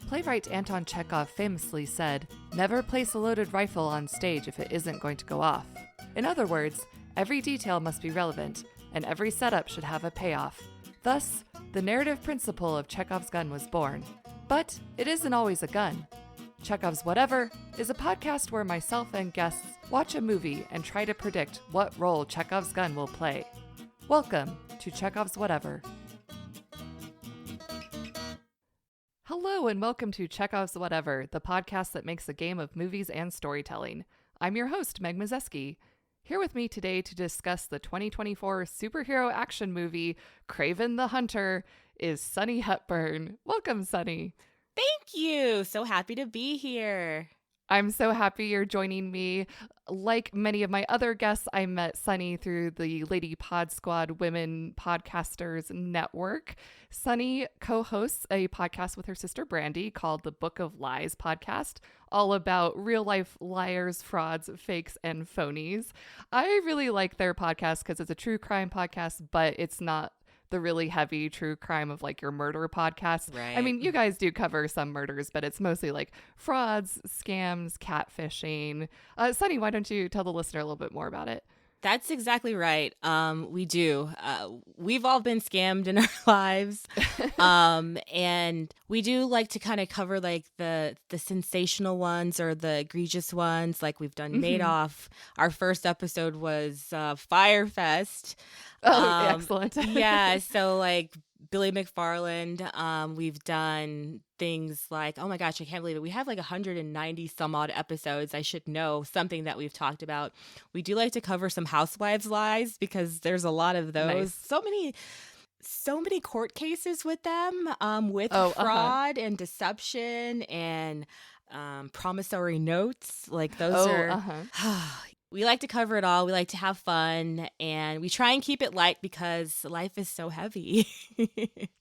Playwright Anton Chekhov famously said, "Never place a loaded rifle on stage if it isn't going to go off." In other words, every detail must be relevant, and every setup should have a payoff. Thus, the narrative principle of Chekhov's gun was born. But it isn't always a gun. Chekhov's Whatever is a podcast where myself and guests watch a movie and try to predict what role Chekhov's gun will play. Welcome to Chekhov's Whatever. Hello and welcome to Chekhov's Whatever, the podcast that makes a game of movies and storytelling. I'm your host, Meg Mazeski. Here with me today to discuss the 2024 superhero action movie, Kraven the Hunter, is Sunni Hepburn. Welcome, Sunni. Thank you. So happy to be here. I'm so happy you're joining me. Like many of my other guests, I met Sunni through the Lady Pod Squad Women Podcasters Network. Sunni co-hosts a podcast with her sister Brandy called the Book of Lies podcast, all about real-life liars, frauds, fakes, and phonies. I really like their podcast because it's a true crime podcast, but it's not the really heavy true crime of like your murder podcast. Right. I mean, you guys do cover some murders, but it's mostly like frauds, scams, catfishing. Sunni, why don't you tell the listener a little bit more about it? That's exactly right. We do. We've all been scammed in our lives. And we do like to kind of cover like the sensational ones or the egregious ones. Like we've done Madoff. Our first episode was Firefest. Oh, excellent. Yeah. So like Billy McFarland, we've done things like, oh my gosh, I can't believe it. We have like 190 some odd episodes. I should know something that we've talked about. We do like to cover some housewives lies because there's a lot of those. Nice. So many court cases with them, with fraud and deception and promissory notes. Like those we like to cover it all. We like to have fun, and we try and keep it light because life is so heavy.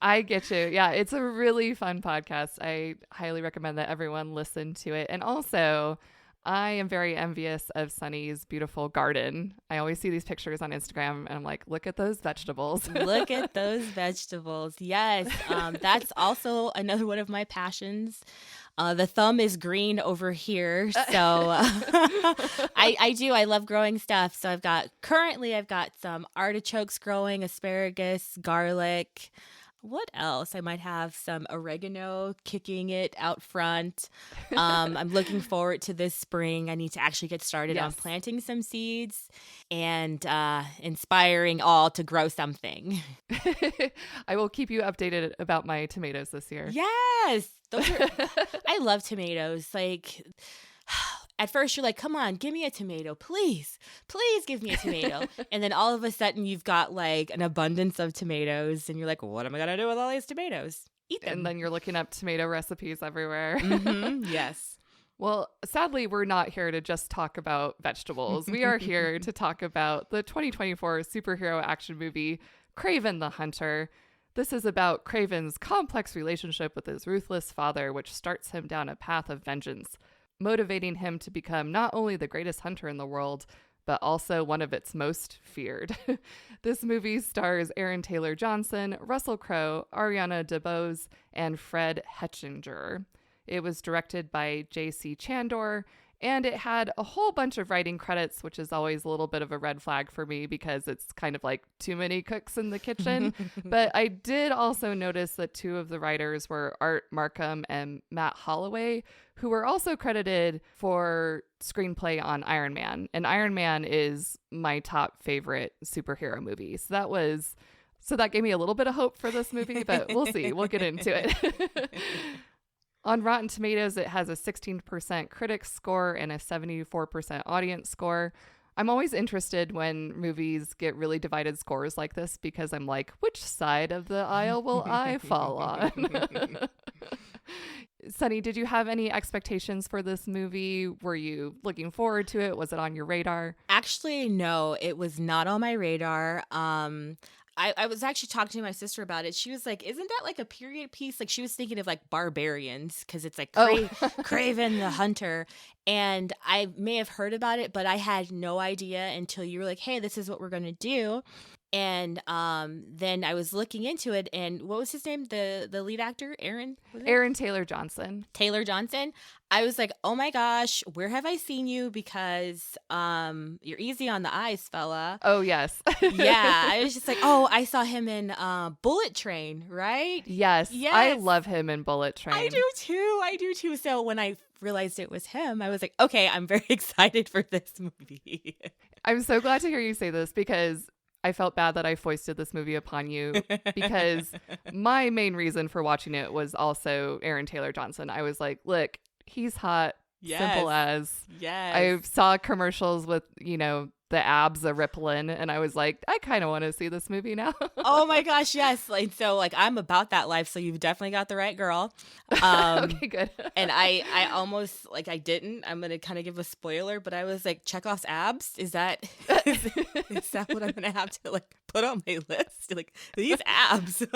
I get you. Yeah, it's a really fun podcast. I highly recommend that everyone listen to it. And also, I am very envious of Sunni's beautiful garden. I always see these pictures on Instagram, and I'm like, look at those vegetables. Look at those vegetables. Yes, that's also another one of my passions. The thumb is green over here, so I do. I love growing stuff. So I've got some artichokes growing, asparagus, garlic. What else? I might have some oregano kicking it out front. I'm looking forward to this spring. I need to actually get started on planting some seeds and inspiring all to grow something. I will keep you updated about my tomatoes this year. Yes. I love tomatoes. Like, at first you're like, come on, give me a tomato, please give me a tomato. And then all of a sudden you've got like an abundance of tomatoes and you're like, what am I going to do with all these tomatoes? Eat them. And then you're looking up tomato recipes everywhere. Yes. Well, sadly, we're not here to just talk about vegetables. We are here to talk about the 2024 superhero action movie, Kraven the Hunter. This is about Kraven's complex relationship with his ruthless father, which starts him down a path of vengeance, motivating him to become not only the greatest hunter in the world, but also one of its most feared. This movie stars Aaron Taylor Johnson, Russell Crowe, Ariana DeBose, and Fred Hetchinger. It was directed by J.C. Chandor, and it had a whole bunch of writing credits, which is always a little bit of a red flag for me because it's kind of like too many cooks in the kitchen. But I did also notice that two of the writers were Art Markham and Matt Holloway, who were also credited for screenplay on Iron Man. And Iron Man is my top favorite superhero movie. So that gave me a little bit of hope for this movie, but we'll see. We'll get into it. On Rotten Tomatoes, it has a 16% critic score and a 74% audience score. I'm always interested when movies get really divided scores like this because I'm like, which side of the aisle will I fall on? Sunni, did you have any expectations for this movie? Were you looking forward to it? Was it on your radar? Actually, no, it was not on my radar. I was actually talking to my sister about it. She was like, isn't that like a period piece? Like she was thinking of like Barbarians because it's like Kraven the Hunter. And I may have heard about it, but I had no idea until you were like, hey, this is what we're going to do. And then I was looking into it, and what was his name? The lead actor, Aaron? Was it? Aaron Taylor Johnson. Taylor Johnson. I was like, oh my gosh, where have I seen you? Because you're easy on the eyes, fella. Oh, yes. Yeah, I was just like, oh, I saw him in Bullet Train, right? Yes. I love him in Bullet Train. I do too. So when I realized it was him, I was like, okay, I'm very excited for this movie. I'm so glad to hear you say this because I felt bad that I foisted this movie upon you because my main reason for watching it was also Aaron Taylor Johnson. I was like, look, he's hot. Yes. Simple as. Yes. I saw commercials with, the abs a rippling, and I was like, I kind of want to see this movie now. Oh my gosh, yes. So I'm about that life, so you've definitely got the right girl. Okay, good. And I almost, I didn't. I'm going to kind of give a spoiler, but I was like, Chekhov's abs? Is that is that what I'm going to have to, put on my list? These abs.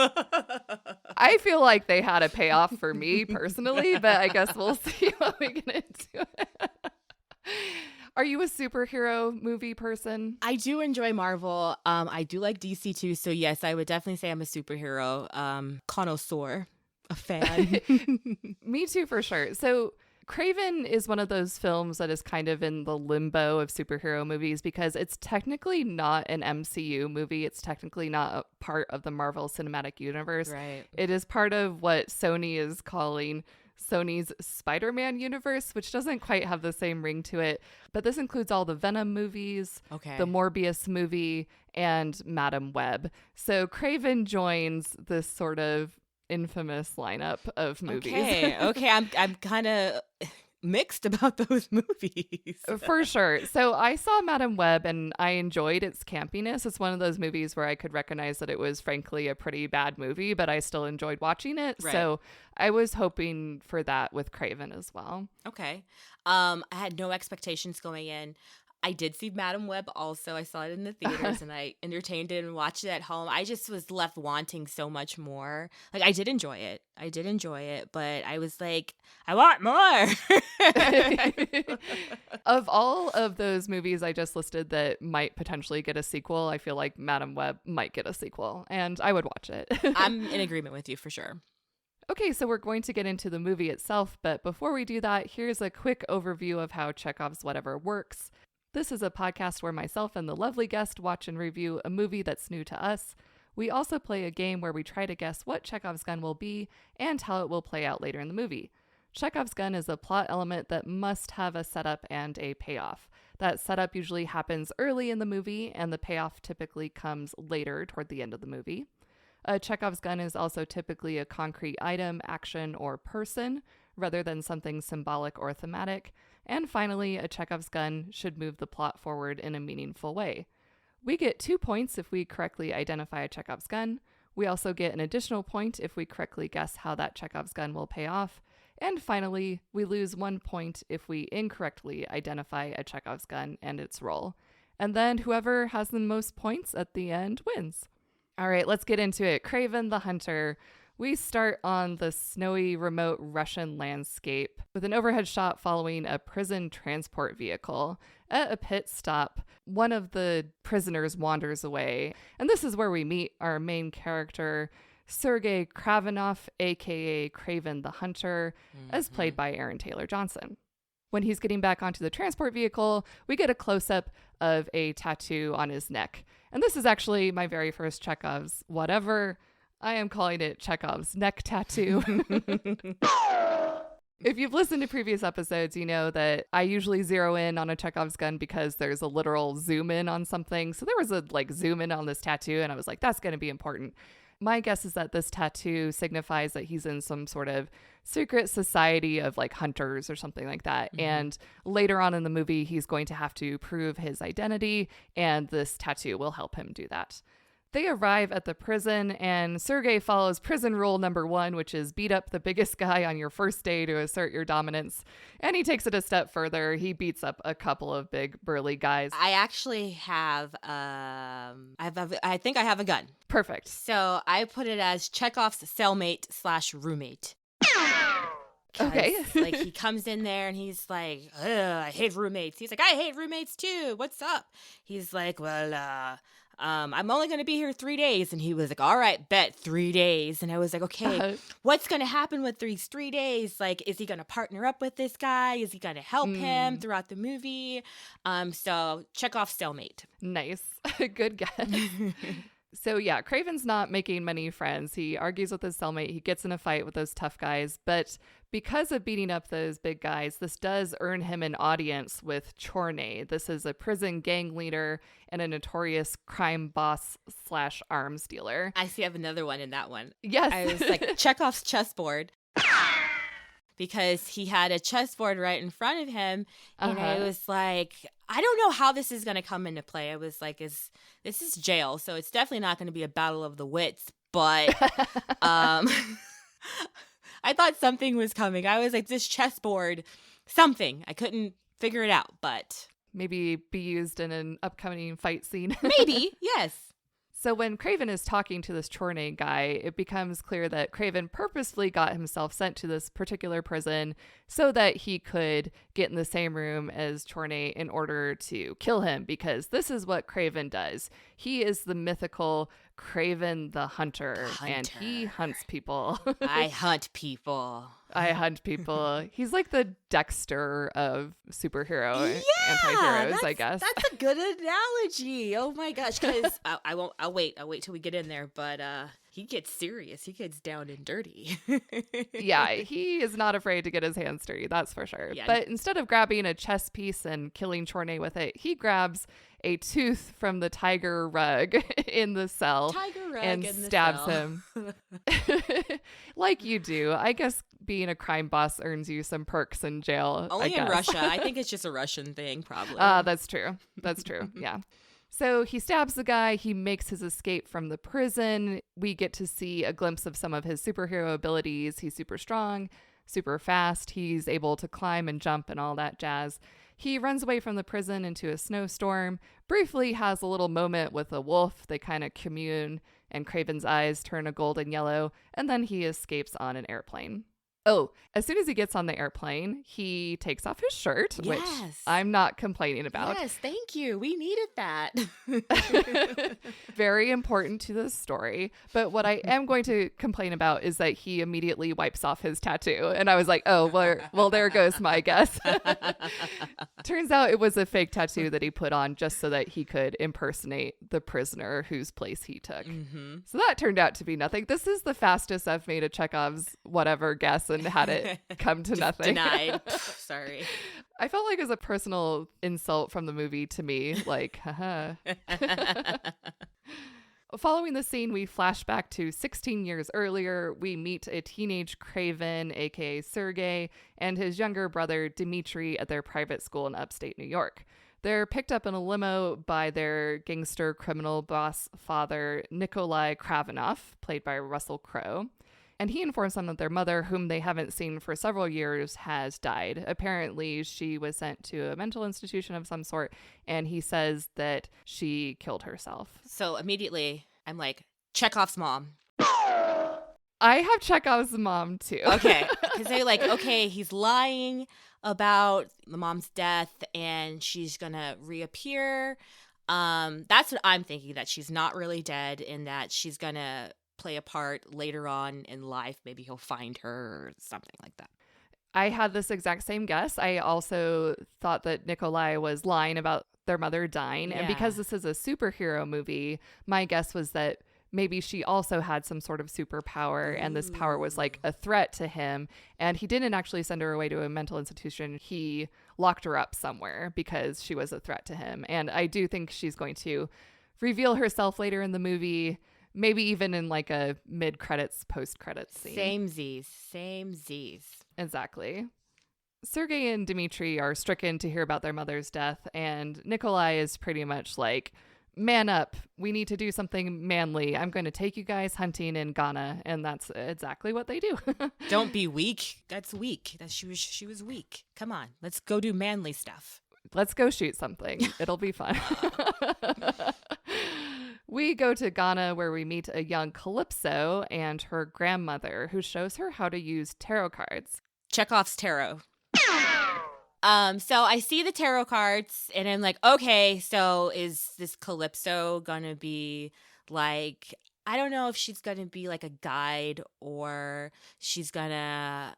I feel like they had a payoff for me personally, but I guess we'll see when we get into it. Are you a superhero movie person? I do enjoy Marvel. I do like DC too. So yes, I would definitely say I'm a superhero connoisseur, a fan. Me too, for sure. So Kraven is one of those films that is kind of in the limbo of superhero movies because it's technically not an MCU movie. It's technically not a part of the Marvel Cinematic Universe. Right. It is part of what Sony is calling Sony's Spider-Man universe, which doesn't quite have the same ring to it. But this includes all the Venom movies, the Morbius movie, and Madam Web. So Kraven joins this sort of infamous lineup of movies. Okay. I'm kind of mixed about those movies. For sure. So I saw Madam Web and I enjoyed its campiness. It's one of those movies where I could recognize that it was frankly a pretty bad movie, but I still enjoyed watching it. Right. So I was hoping for that with Kraven as well. Okay. I had no expectations going in. I did see Madam Web also. I saw it in the theaters and I entertained it and watched it at home. I just was left wanting so much more. I did enjoy it. But I was like, I want more. Of all of those movies I just listed that might potentially get a sequel, I feel like Madam Web might get a sequel and I would watch it. I'm in agreement with you for sure. Okay, so we're going to get into the movie itself, but before we do that, here's a quick overview of how Chekhov's Whatever works. This is a podcast where myself and the lovely guest watch and review a movie that's new to us. We also play a game where we try to guess what Chekhov's gun will be and how it will play out later in the movie. Chekhov's gun is a plot element that must have a setup and a payoff. That setup usually happens early in the movie, and the payoff typically comes later toward the end of the movie. A Chekhov's gun is also typically a concrete item, action, or person, rather than something symbolic or thematic. And finally, a Chekhov's gun should move the plot forward in a meaningful way. We get 2 points if we correctly identify a Chekhov's gun. We also get an additional point if we correctly guess how that Chekhov's gun will pay off. And finally, we lose 1 point if we incorrectly identify a Chekhov's gun and its role. And then whoever has the most points at the end wins. All right, let's get into it. Kraven the Hunter. We start on the snowy, remote Russian landscape with an overhead shot following a prison transport vehicle. At a pit stop, one of the prisoners wanders away, and this is where we meet our main character, Sergei Kravenov, aka Kraven the Hunter, as played by Aaron Taylor Johnson. When he's getting back onto the transport vehicle, we get a close-up of a tattoo on his neck. And this is actually my very first Chekhov's Whatever. I am calling it Chekhov's neck tattoo. If you've listened to previous episodes, you know that I usually zero in on a Chekhov's gun because there's a literal zoom in on something. So there was a zoom in on this tattoo and I was like, that's going to be important. My guess is that this tattoo signifies that he's in some sort of secret society of hunters or something like that. Mm-hmm. And later on in the movie, he's going to have to prove his identity, and this tattoo will help him do that. They arrive at the prison, and Sergei follows prison rule number 1, which is beat up the biggest guy on your first day to assert your dominance. And he takes it a step further. He beats up a couple of big burly guys. I actually have, I think I have a gun. Perfect. So I put it as Chekhov's cellmate/roommate. Okay. He comes in there and he's like, I hate roommates. He's like, I hate roommates too. What's up? He's like, well, I'm only going to be here 3 days. And he was like, all right, bet 3 days. And I was like, okay, what's going to happen with these 3 days? Like, is he going to partner up with this guy? Is he going to help him throughout the movie? So Chekhov stalemate. Nice. Good guess. So yeah, Kraven's not making many friends. He argues with his cellmate. He gets in a fight with those tough guys. But because of beating up those big guys, this does earn him an audience with Chorney. This is a prison gang leader and a notorious crime boss / arms dealer. I see I have another one in that one. Yes. I was like, Chekhov's chessboard. Because he had a chessboard right in front of him. And I was like, I don't know how this is going to come into play. I was like, this is jail, so it's definitely not going to be a battle of the wits. But I thought something was coming. I was like, this chessboard, something. I couldn't figure it out, but... Maybe be used in an upcoming fight scene. Maybe, yes. So when Kraven is talking to this Chorney guy, it becomes clear that Kraven purposefully got himself sent to this particular prison so that he could get in the same room as Chorney in order to kill him, because this is what Kraven does. He is the mythical Kraven the Hunter, and he hunts people. I hunt people. I hunt people. He's like the Dexter of superhero anti-heroes, I guess. That's a good analogy. Oh my gosh, because I'll wait till we get in there, but he gets serious. He gets down and dirty. Yeah, he is not afraid to get his hands dirty, that's for sure. Yeah. But instead of grabbing a chess piece and killing Chorney with it, he grabs a tooth from the tiger rug in the cell and stabs him. Like you do. I guess being a crime boss earns you some perks in jail. Only in Russia. I think it's just a Russian thing, probably. That's true. That's true. Yeah. So he stabs the guy. He makes his escape from the prison. We get to see a glimpse of some of his superhero abilities. He's super strong, super fast. He's able to climb and jump and all that jazz. He runs away from the prison into a snowstorm, briefly has a little moment with a wolf. They kind of commune, and Kraven's eyes turn a golden yellow, and then he escapes on an airplane. Oh, as soon as he gets on the airplane, he takes off his shirt, which I'm not complaining about. Yes, thank you. We needed that. Very important to the story. But what I am going to complain about is that he immediately wipes off his tattoo. And I was like, oh, well, there goes my guess. Turns out it was a fake tattoo that he put on just so that he could impersonate the prisoner whose place he took. Mm-hmm. So that turned out to be nothing. This is the fastest I've made a Chekhov's whatever guess and had it come to nothing. Denied. Sorry. I felt like it was a personal insult from the movie to me. Like, haha. Following the scene, we flash back to 16 years earlier. We meet a teenage Kraven, aka Sergei, and his younger brother Dmitri at their private school in upstate New York. They're picked up in a limo by their gangster criminal boss father, Nikolai Kravenov, played by Russell Crowe. And he informs them that their mother, whom they haven't seen for several years, has died. Apparently, she was sent to a mental institution of some sort, and he says that she killed herself. So immediately, I'm like, Chekhov's mom. I have Chekhov's mom, too. Okay, because they're like, okay, he's lying about the mom's death, and she's going to reappear. That's what I'm thinking, that she's not really dead, and that she's going to play a part later on in life. Maybe he'll find her or something like that. I had this exact same guess. I also thought that Nikolai was lying about their mother dying. Yeah. And because this is a superhero movie, my guess was that maybe she also had some sort of superpower and this power was like a threat to him. And he didn't actually send her away to a mental institution. He locked her up somewhere because she was a threat to him. And I do think she's going to reveal herself later in the movie. Maybe even in like a mid-credits, post-credits scene. Same Z's. Exactly. Sergei and Dmitri are stricken to hear about their mother's death, and Nikolai is pretty much like, man up, we need to do something manly. I'm going to take you guys hunting in Ghana, and that's exactly what they do. Don't be weak. That's weak. She was weak. Come on, let's go do manly stuff. Let's go shoot something. It'll be fun. We go to Ghana where we meet a young Calypso and her grandmother who shows her how to use tarot cards. Chekhov's tarot. So I see the tarot cards and I'm like, okay, so is this Calypso gonna be like, I don't know if she's gonna be like a guide or she's gonna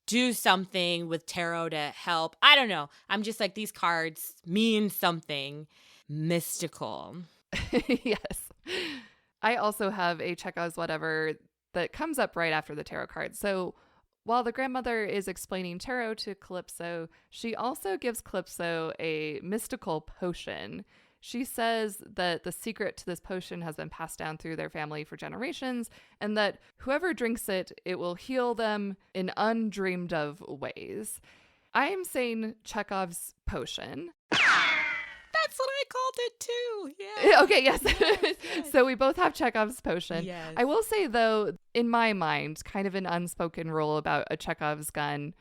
do something with tarot to help. I don't know. I'm just like, these cards mean something mystical. Yes. I also have a Chekhov's whatever that comes up right after the tarot card. So while the grandmother is explaining tarot to Calypso, she also gives Calypso a mystical potion. She says that the secret to this potion has been passed down through their family for generations, and that whoever drinks it, it will heal them in undreamed of ways. I am saying Chekhov's potion. That's what I called it too. Yeah. Okay, yes. So we both have Chekhov's potion. Yes. I will say, though, in my mind, kind of an unspoken rule about a Chekhov's gun,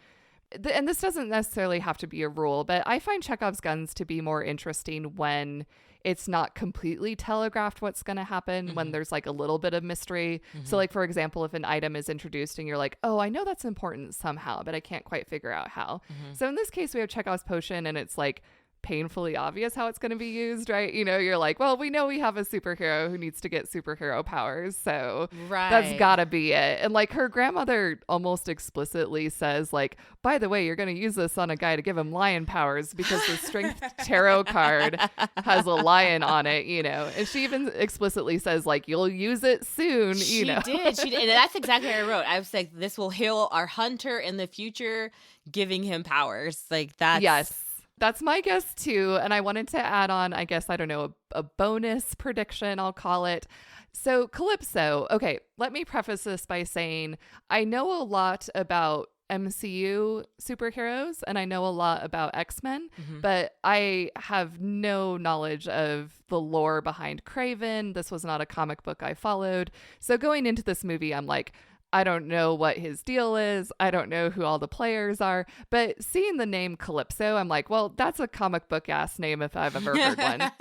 and this doesn't necessarily have to be a rule, but I find Chekhov's guns to be more interesting when it's not completely telegraphed what's going to happen, when there's like a little bit of mystery. So like, for example, if an item is introduced and you're like, oh, I know that's important somehow, but I can't quite figure out how. So in this case, we have Chekhov's potion and it's like painfully obvious how it's going to be used, right? You know, you're like, well, we know we have a superhero who needs to get superhero powers, so that's gotta be it. And like her grandmother almost explicitly says, like, by the way, you're going to use this on a guy to give him lion powers because the strength tarot card has a lion on it, you know. And she even explicitly says, like, you'll use it soon, you know. She did. And that's exactly what I wrote. I was like, this will heal our hunter in the future, giving him powers. Like, that's... Yes. That's my guess too. And I wanted to add on, I guess, I don't know, a bonus prediction, I'll call it. So Calypso, okay, let me preface this by saying I know a lot about MCU superheroes and I know a lot about X-Men, but I have no knowledge of the lore behind Kraven. This was not a comic book I followed. So going into this movie, I'm like, I don't know what his deal is. I don't know who all the players are. But seeing the name Calypso, I'm like, well, that's a comic book ass name if I've ever heard one.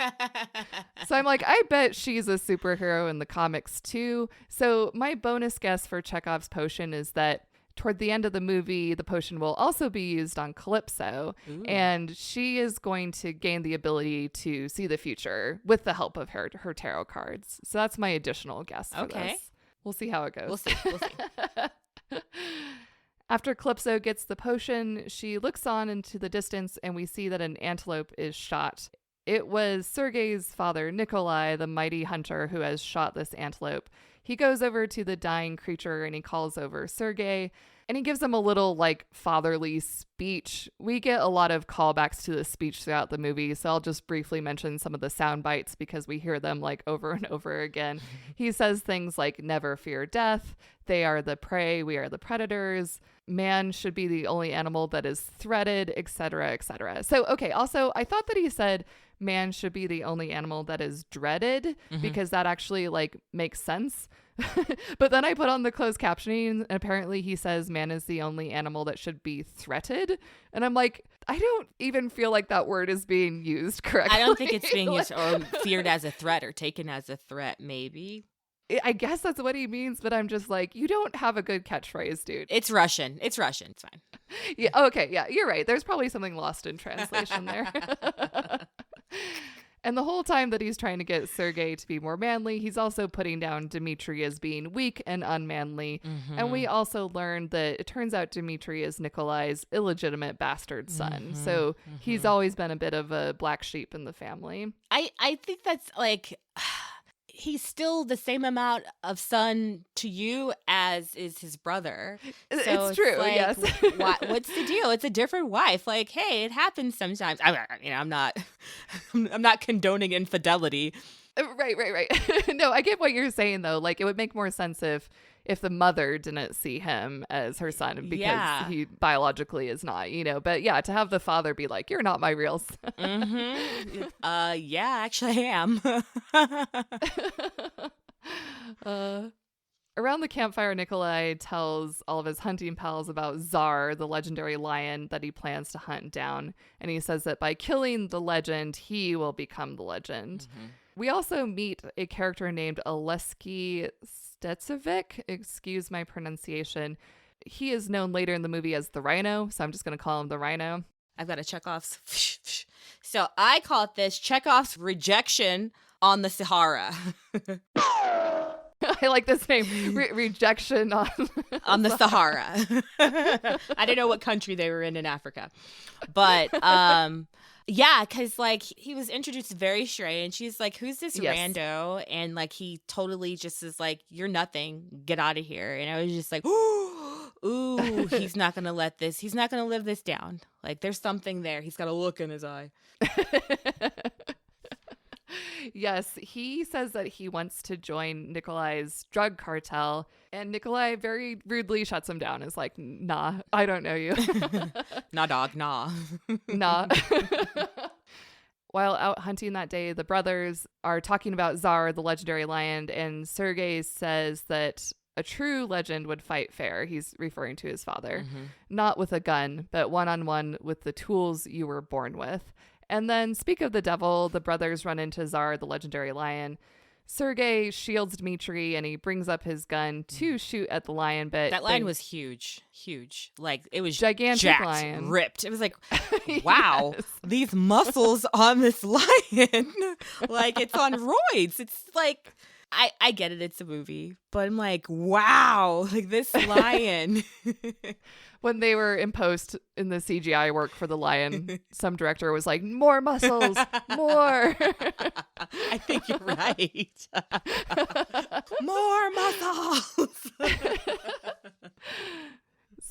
So I'm like, I bet she's a superhero in the comics too. So my bonus guess for Chekhov's potion is that toward the end of the movie, the potion will also be used on Calypso. Ooh. And she is going to gain the ability to see the future with the help of her tarot cards. So that's my additional guess for this. We'll see how it goes. We'll see. After Calypso gets the potion, she looks on into the distance and we see that an antelope is shot. It was Sergei's father, Nikolai, the mighty hunter, who has shot this antelope. He goes over to the dying creature and he calls over Sergei. And he gives him a little like fatherly speech. We get a lot of callbacks to the speech throughout the movie, so I'll just briefly mention some of the sound bites because we hear them like over and over again. He says things like, never fear death. They are the prey. We are the predators. Man should be the only animal that is threatened, etc., etc. So, okay, also, I thought that he said man should be the only animal that is dreaded because that actually like makes sense. But then I put on the closed captioning and apparently he says man is the only animal that should be threatened. And I'm like, I don't even feel like that word is being used correctly. I don't think it's being used or feared as a threat or taken as a threat, maybe. I guess that's what he means, but I'm just like, you don't have a good catchphrase, dude. It's Russian. It's fine. Yeah. Okay. Yeah, you're right. There's probably something lost in translation there. And the whole time that he's trying to get Sergei to be more manly, he's also putting down Dmitri as being weak and unmanly. And we also learned that it turns out Dmitri is Nikolai's illegitimate bastard son. So he's always been a bit of a black sheep in the family. I think that's like... he's still the same amount of son to you as is his brother. So it's true, like, yes. What's the deal? It's a different wife. Like, hey, it happens sometimes. I'm not condoning infidelity. Right. No, I get what you're saying though. Like, it would make more sense if the mother didn't see him as her son because he biologically is not, you know. But yeah, to have the father be like, you're not my real son. Yeah, actually I am. Around the campfire, Nikolai tells all of his hunting pals about Tsar, the legendary lion that he plans to hunt down. And he says that by killing the legend, he will become the legend. We also meet a character named Oleski Stetsovic. Excuse my pronunciation. He is known later in the movie as the Rhino, so I'm just going to call him the Rhino. I've got a Chekhov's. So I call it this Chekhov's Rejection on the Sahara. I like this name, Rejection on the Sahara. I don't know what country they were in Africa. But yeah, because like he was introduced very strange. She's like, who's this rando? And like he totally just is like, you're nothing. Get out of here. And I was just like, ooh, he's not going to let this. He's not going to live this down. Like there's something there. He's got a look in his eye. Yes, he says that he wants to join Nikolai's drug cartel, and Nikolai very rudely shuts him down. Is like, nah, I don't know you. Nah, dog, nah. Nah. While out hunting that day, the brothers are talking about Tsar, the legendary lion, and Sergei says that a true legend would fight fair. He's referring to his father. Not with a gun, but one-on-one with the tools you were born with. And then, speak of the devil, the brothers run into Tsar, the legendary lion. Sergei shields Dmitri, and he brings up his gun to shoot at the lion. But that lion was huge. Like, it was gigantic jacked, lion. Ripped. It was like, wow, these muscles on this lion. Like, it's on roids. It's like, I get it. It's a movie. But I'm like, wow, like this lion. When they were in post in the CGI work for the lion, some director was like, more muscles, more. I think you're right. More muscles.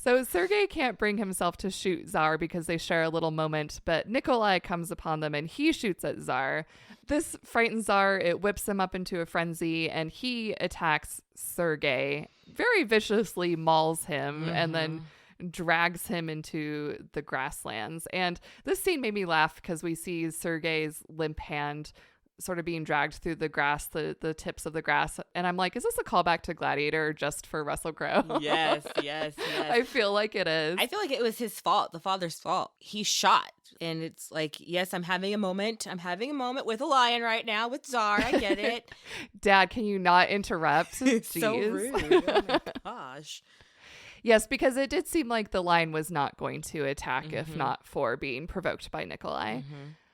So Sergei can't bring himself to shoot Tsar because they share a little moment, but Nikolai comes upon them and he shoots at Tsar. This frightens Tsar, it whips him up into a frenzy, and he attacks Sergei, very viciously mauls him, and then drags him into the grasslands. And this scene made me laugh because we see Sergei's limp hand sort of being dragged through the grass, the tips of the grass. And I'm like, is this a callback to Gladiator just for Russell Crowe? Yes. I feel like it is. I feel like it was his fault, the father's fault. He shot. And it's like, yes, I'm having a moment. I'm having a moment with a lion right now with Tsar. I get it. Dad, can you not interrupt? So rude. Oh my gosh. Yes, because it did seem like the lion was not going to attack if not for being provoked by Nikolai.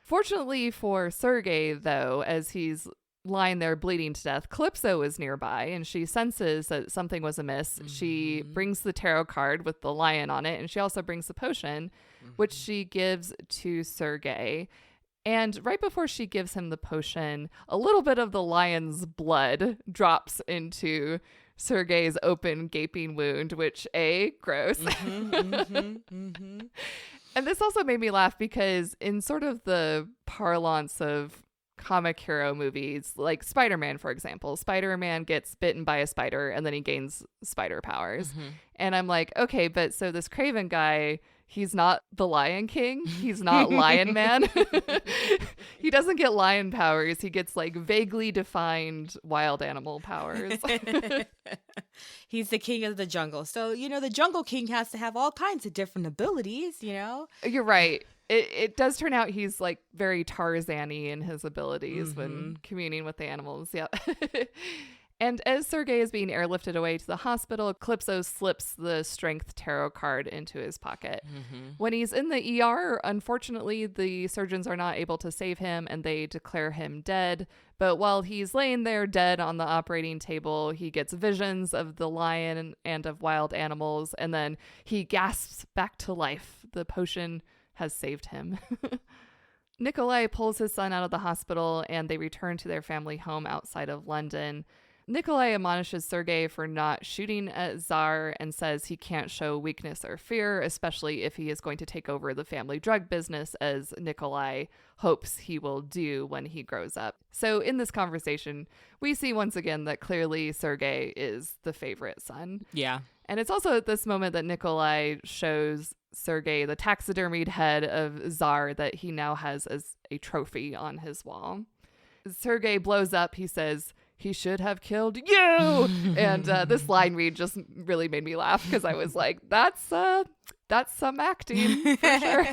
Fortunately for Sergei, though, as he's lying there bleeding to death, Calypso is nearby and she senses that something was amiss. She brings the tarot card with the lion on it, and she also brings the potion, which she gives to Sergei. And right before she gives him the potion, a little bit of the lion's blood drops into Sergei's open, gaping wound, which, gross. And this also made me laugh because in sort of the parlance of comic hero movies, like Spider-Man, for example, Spider-Man gets bitten by a spider and then he gains spider powers. And I'm like, okay, but so this Kraven guy, he's not the Lion King. He's not Lion Man. He doesn't get lion powers. He gets like vaguely defined wild animal powers. He's the king of the jungle. So, the jungle king has to have all kinds of different abilities, You're right. It does turn out he's like very Tarzan-y in his abilities when communing with the animals. Yeah. And as Sergei is being airlifted away to the hospital, Calypso slips the strength tarot card into his pocket. When he's in the ER, unfortunately, the surgeons are not able to save him and they declare him dead. But while he's laying there dead on the operating table, he gets visions of the lion and of wild animals, and then he gasps back to life. The potion has saved him. Nikolai pulls his son out of the hospital and they return to their family home outside of London. Nikolai admonishes Sergei for not shooting at Tsar and says he can't show weakness or fear, especially if he is going to take over the family drug business, as Nikolai hopes he will do when he grows up. So in this conversation, we see once again that clearly Sergei is the favorite son. Yeah. And it's also at this moment that Nikolai shows Sergei the taxidermied head of Tsar that he now has as a trophy on his wall. Sergei blows up. He says, "He should have killed you." And this line read just really made me laugh because I was like, that's some acting for sure.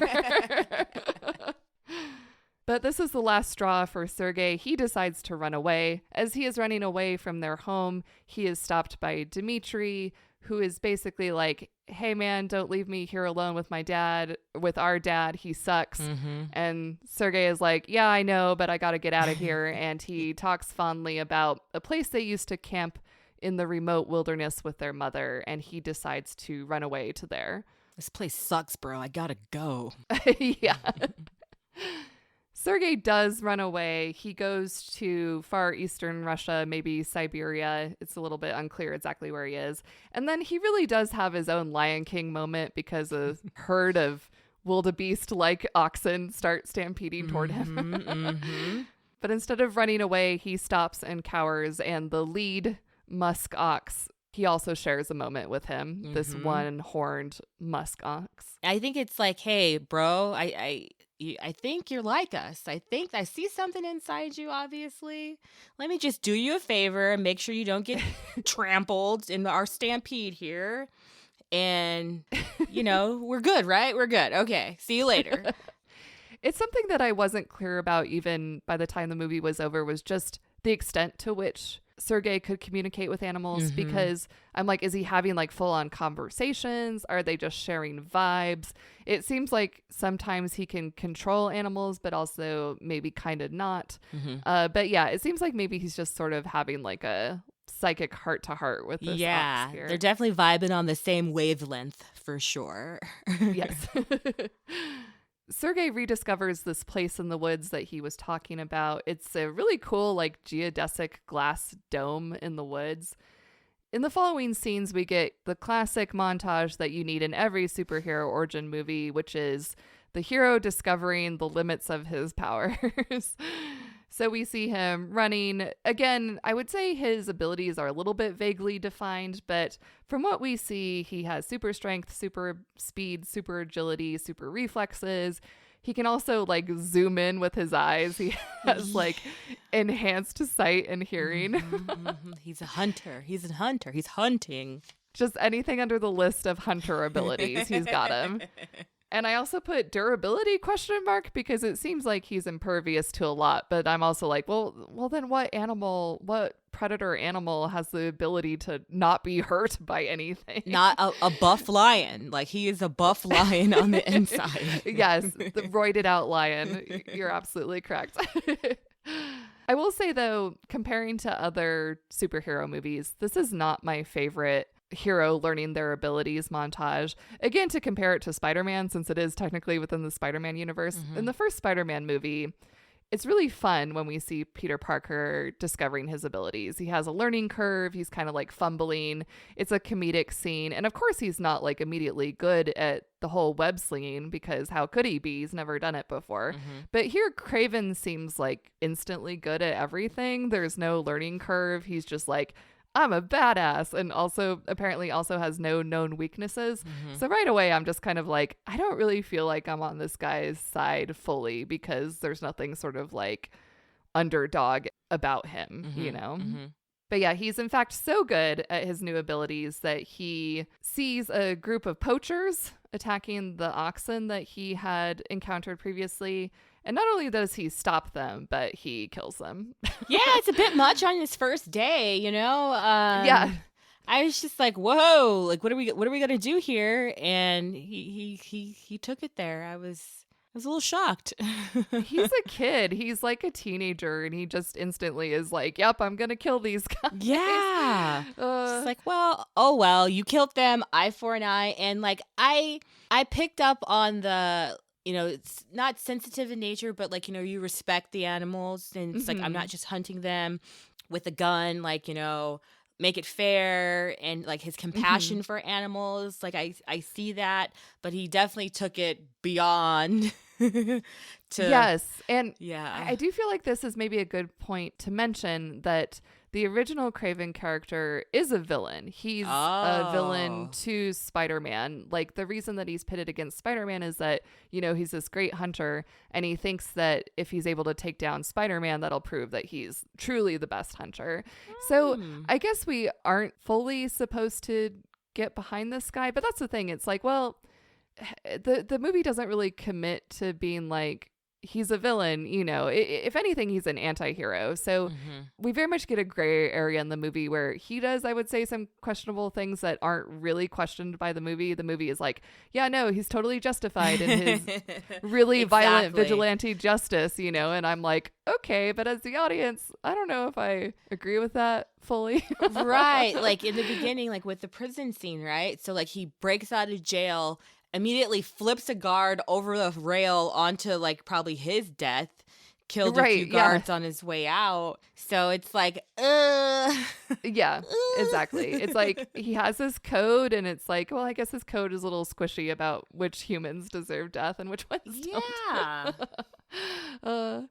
But this is the last straw for Sergei. He decides to run away. As he is running away from their home, he is stopped by Dmitri, who is basically like, hey man, don't leave me here alone with our dad, he sucks. And Sergei is like, yeah, I know, but I gotta get out of here. And he talks fondly about a place they used to camp in the remote wilderness with their mother, and he decides to run away to there. This place sucks, bro. I gotta go. Yeah. Sergei does run away. He goes to far eastern Russia, maybe Siberia. It's a little bit unclear exactly where he is. And then he really does have his own Lion King moment because a herd of wildebeest-like oxen start stampeding toward him. But instead of running away, he stops and cowers, and the lead musk ox, he also shares a moment with him, this one-horned musk ox. I think it's like, hey, bro, I think you're like us. I think I see something inside you, obviously. Let me just do you a favor and make sure you don't get trampled in our stampede here. And, we're good, right? We're good. Okay. See you later. It's something that I wasn't clear about even by the time the movie was over, was just the extent to which Sergei could communicate with animals, because I'm like, is he having like full on conversations? Are they just sharing vibes? It seems like sometimes he can control animals, but also maybe kind of not. But yeah, it seems like maybe he's just sort of having like a psychic heart to heart with this ox here. They're definitely vibing on the same wavelength for sure. Yes. Sergei rediscovers this place in the woods that he was talking about. It's a really cool, like, geodesic glass dome in the woods. In the following scenes, we get the classic montage that you need in every superhero origin movie, which is the hero discovering the limits of his powers. So we see him running. Again, I would say his abilities are a little bit vaguely defined, but from what we see, he has super strength, super speed, super agility, super reflexes. He can also like zoom in with his eyes. He has like enhanced sight and hearing. He's a hunter. He's hunting. Just anything under the list of hunter abilities, he's got him. And I also put durability ? Because it seems like he's impervious to a lot. But I'm also like, well, then what predator animal has the ability to not be hurt by anything? Not a buff lion. Like, he is a buff lion on the inside. Yes, the roided out lion. You're absolutely correct. I will say, though, comparing to other superhero movies, this is not my favorite hero learning their abilities montage. Again, to compare it to Spider-Man, since it is technically within the Spider-Man universe. In the first Spider-Man movie, it's really fun when we see Peter Parker discovering his abilities. He has a learning curve. He's kind of like fumbling. It's a comedic scene. And of course, he's not like immediately good at the whole web slinging, because how could he be? He's never done it before. But here, Kraven seems like instantly good at everything. There's no learning curve. He's just like, I'm a badass, and also apparently also has no known weaknesses. So right away, I'm just kind of like, I don't really feel like I'm on this guy's side fully, because there's nothing sort of like underdog about him, But yeah, he's in fact so good at his new abilities that he sees a group of poachers attacking the oxen that he had encountered previously. And not only does he stop them, but he kills them. Yeah, it's a bit much on his first day, Yeah. I was just like, whoa, like what are we gonna do here? And he took it there. I was a little shocked. He's a kid. He's like a teenager, and he just instantly is like, yep, I'm gonna kill these guys. Yeah. It's like, well, you killed them, eye for an eye. And like I picked up on the, it's not sensitive in nature, but like, you respect the animals, and it's like, I'm not just hunting them with a gun, like, make it fair, and like his compassion for animals. Like I see that, but he definitely took it beyond Yes. And yeah, I do feel like this is maybe a good point to mention that the original Kraven character is a villain. He's a villain to Spider-Man. Like, the reason that he's pitted against Spider-Man is that, he's this great hunter, and he thinks that if he's able to take down Spider-Man, that'll prove that he's truly the best hunter. So I guess we aren't fully supposed to get behind this guy, but that's the thing. It's like, well, the movie doesn't really commit to being like, he's a villain, if anything, he's an anti-hero. So we very much get a gray area in the movie where he does, I would say, some questionable things that aren't really questioned by the movie. The movie is like, yeah, no, he's totally justified in his really violent vigilante justice, and I'm like, okay, but as the audience, I don't know if I agree with that fully. Right. Like in the beginning, like with the prison scene, right? So like he breaks out of jail, immediately flips a guard over the rail onto like probably his death, killed a few guards on his way out. So it's like, yeah, exactly. It's like he has his code and it's like, well, I guess his code is a little squishy about which humans deserve death and which ones don't.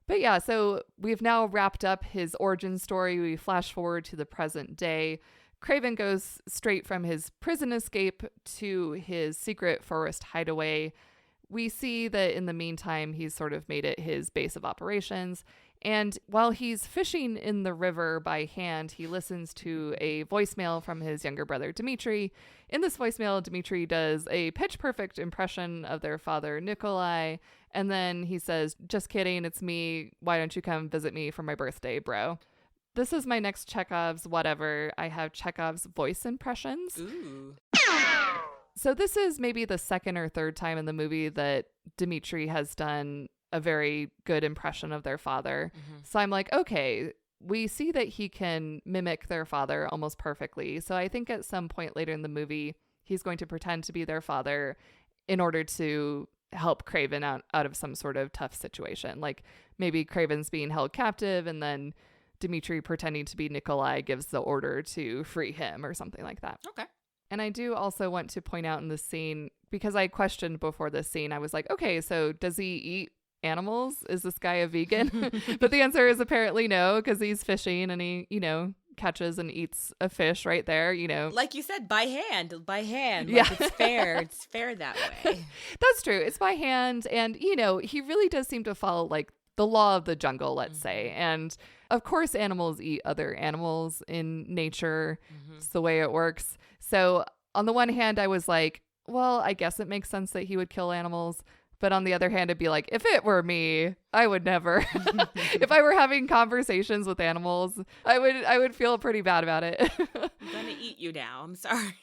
But yeah, so we've now wrapped up his origin story. We flash forward to the present day. Kraven goes straight from his prison escape to his secret forest hideaway. We see that in the meantime, he's sort of made it his base of operations. And while he's fishing in the river by hand, he listens to a voicemail from his younger brother, Dmitri. In this voicemail, Dmitri does a pitch-perfect impression of their father, Nikolai. And then he says, just kidding, it's me. Why don't you come visit me for my birthday, bro? This is my next Chekhov's whatever. I have Chekhov's voice impressions. Ooh. So this is maybe the second or third time in the movie that Dmitri has done a very good impression of their father. So I'm like, okay, we see that he can mimic their father almost perfectly. So I think at some point later in the movie, he's going to pretend to be their father in order to help Kraven out of some sort of tough situation. Like maybe Kraven's being held captive and then Dmitri pretending to be Nikolai gives the order to free him or something like that. Okay. And I do also want to point out in this scene, because I questioned before this scene, I was like, okay, so does he eat animals? Is this guy a vegan? But the answer is apparently no, because he's fishing and he, catches and eats a fish right there, Like you said, by hand. Yeah. Like it's fair that way. That's true. It's by hand. And, he really does seem to follow like the law of the jungle, let's say. And of course, animals eat other animals in nature. It's the way it works. So on the one hand, I was like, well, I guess it makes sense that he would kill animals. But on the other hand, it'd be like, if it were me, I would never. If I were having conversations with animals, I would feel pretty bad about it. I'm going to eat you now. I'm sorry.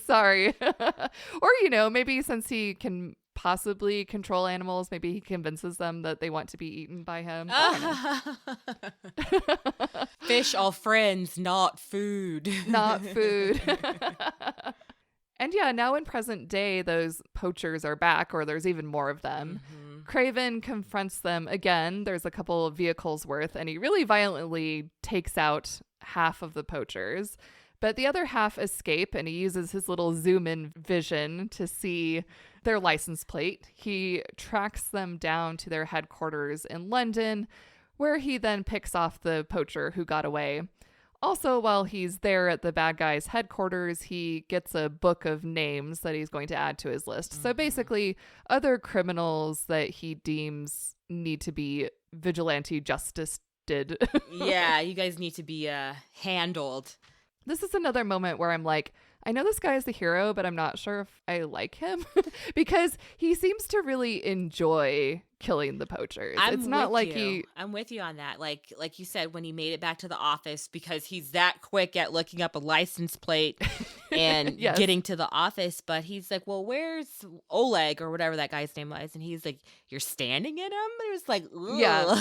Sorry. Or, maybe since he can possibly control animals, maybe he convinces them that they want to be eaten by him. Fish are friends, not food. Not food. And yeah, now in present day, those poachers are back, or there's even more of them. Kraven confronts them again. There's a couple of vehicles worth, and he really violently takes out half of the poachers. But the other half escape, and he uses his little zoom-in vision to see their license plate. He tracks them down to their headquarters in London, where he then picks off the poacher who got away. Also, while he's there at the bad guy's headquarters, he gets a book of names that he's going to add to his list. So basically, other criminals that he deems need to be vigilante justice did. Yeah, you guys need to be handled. This is another moment where I'm like, I know this guy is the hero, but I'm not sure if I like him because he seems to really enjoy killing the poachers. It's not like I'm with you on that. Like you said, when he made it back to the office, because he's that quick at looking up a license plate and Yes. getting to the office. But he's like, well, where's Oleg or whatever that guy's name was? And he's like, you're standing at him? And it was like, ugh. Yeah.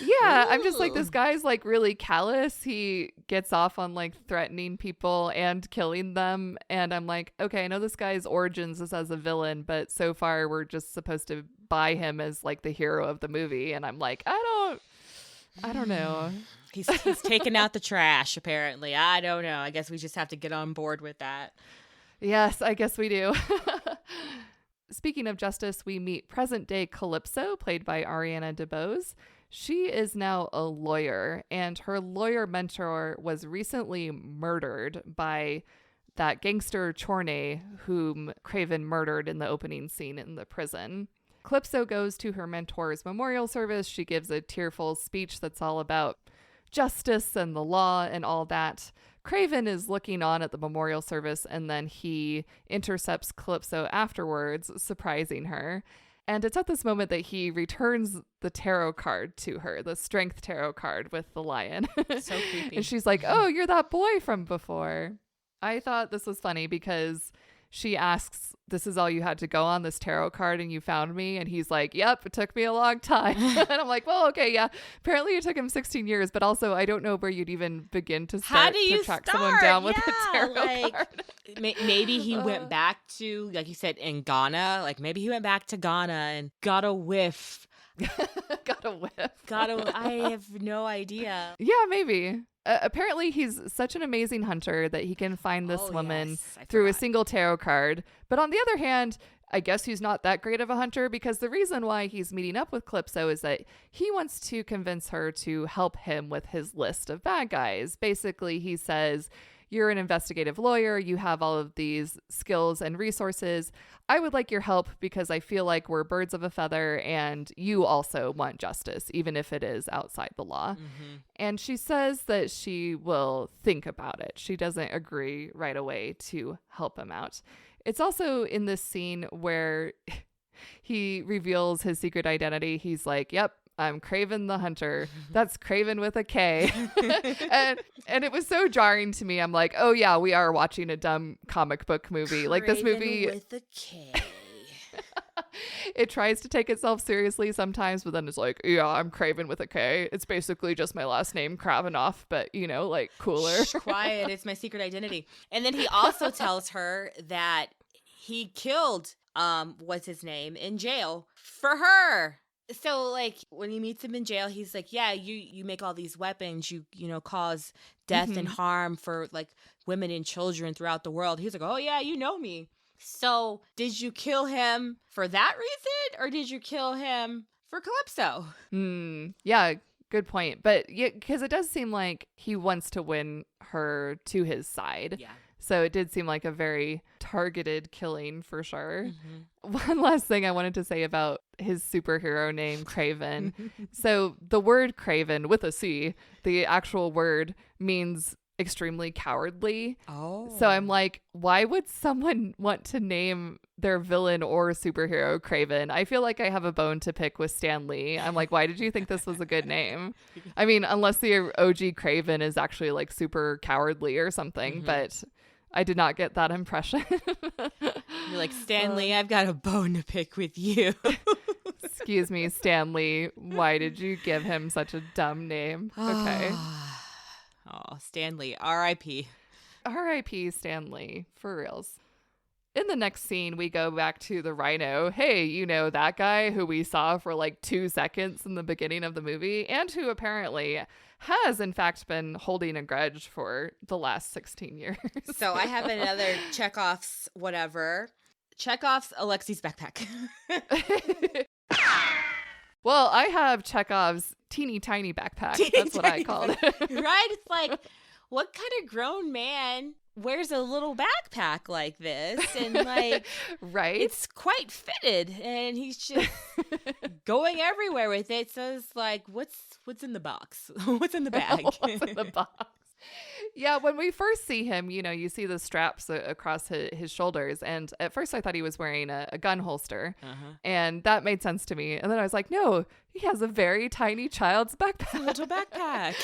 Yeah, I'm just like, this guy's like really callous. He gets off on like threatening people and killing them. And I'm like, okay, I know this guy's origins is as a villain, but so far we're just supposed to buy him as like the hero of the movie. And I'm like, I don't know. He's taking out the trash, apparently. I don't know. I guess we just have to get on board with that. Yes, I guess we do. Speaking of justice, we meet present-day Calypso, played by Ariana DeBose. She is now a lawyer, and her lawyer mentor was recently murdered by that gangster Chorney, whom Kraven murdered in the opening scene in the prison. Calypso goes to her mentor's memorial service. She gives a tearful speech that's all about justice and the law and all that. Kraven is looking on at the memorial service, and then he intercepts Calypso afterwards, surprising her. And it's at this moment that he returns the tarot card to her, the strength tarot card with the lion. So creepy. And she's like, oh, you're that boy from before. I thought this was funny because she asks, this is all you had to go on, this tarot card, and you found me? And he's like, yep, it took me a long time. And I'm like, well, okay, yeah. Apparently it took him 16 years, but also I don't know where you'd even begin to start. How do you to track start? someone down with Yeah, a tarot like, card. Maybe he went back to, like you said, in Ghana. Like maybe he went back to Ghana and got a whiff. Got a whiff. I have no idea. Yeah, maybe. Apparently, he's such an amazing hunter that he can find this woman through a single tarot card. But on the other hand, I guess he's not that great of a hunter, because the reason why he's meeting up with Calypso is that he wants to convince her to help him with his list of bad guys. Basically, he says, you're an investigative lawyer. You have all of these skills and resources. I would like your help because I feel like we're birds of a feather and you also want justice, even if it is outside the law. Mm-hmm. And she says that she will think about it. She doesn't agree right away to help him out. It's also in this scene where he reveals his secret identity. He's like, yep, I'm Kraven the Hunter. That's Kraven with a K. and it was so jarring to me. I'm like, oh yeah, we are watching a dumb comic book movie. Like this movie with a K. It tries to take itself seriously sometimes, but then it's like, yeah, I'm Kraven with a K. It's basically just my last name, Kravinoff, but you know, like cooler. Shh, quiet. It's my secret identity. And then he also tells her that he killed what's his name in jail for her. So, like, when he meets him in jail, he's like, yeah, you make all these weapons, you know, cause death and harm for, like, women and children throughout the world. He's like, oh, yeah, you know me. So, did you kill him for that reason, or did you kill him for Calypso? Yeah, good point. But, yeah, because it does seem like he wants to win her to his side. Yeah. So it did seem like a very targeted killing for sure. Mm-hmm. One last thing I wanted to say about his superhero name, Kraven. So the word Kraven with a C, the actual word means extremely cowardly. Oh. So I'm like, why would someone want to name their villain or superhero Kraven? I feel like I have a bone to pick with Stan Lee. I'm like, why did you think this was a good name? I mean, unless the OG Kraven is actually like super cowardly or something, but I did not get that impression. You're like, Stanley, I've got a bone to pick with you. Excuse me, Stanley. Why did you give him such a dumb name? Okay. Oh, Stanley, R.I.P. R.I.P. Stanley, for reals. In the next scene, we go back to the Rhino. Hey, you know that guy who we saw for like 2 seconds in the beginning of the movie, and who apparently has in fact been holding a grudge for the last 16 years. So I have another Chekhov's whatever. Chekhov's Alexi's backpack. Well, I have Chekhov's teeny tiny backpack. That's what I called it. Right? It's like, what kind of grown man wears a little backpack like this? And like, right? It's quite fitted, and he's just going everywhere with it. So it's like, what's in the box? What's in the bag? What's in the box? Yeah, when we first see him, you know, you see the straps across his shoulders. And at first I thought he was wearing a gun holster. And that made sense to me. And then I was like, no, he has a very tiny child's backpack. It's a little backpack.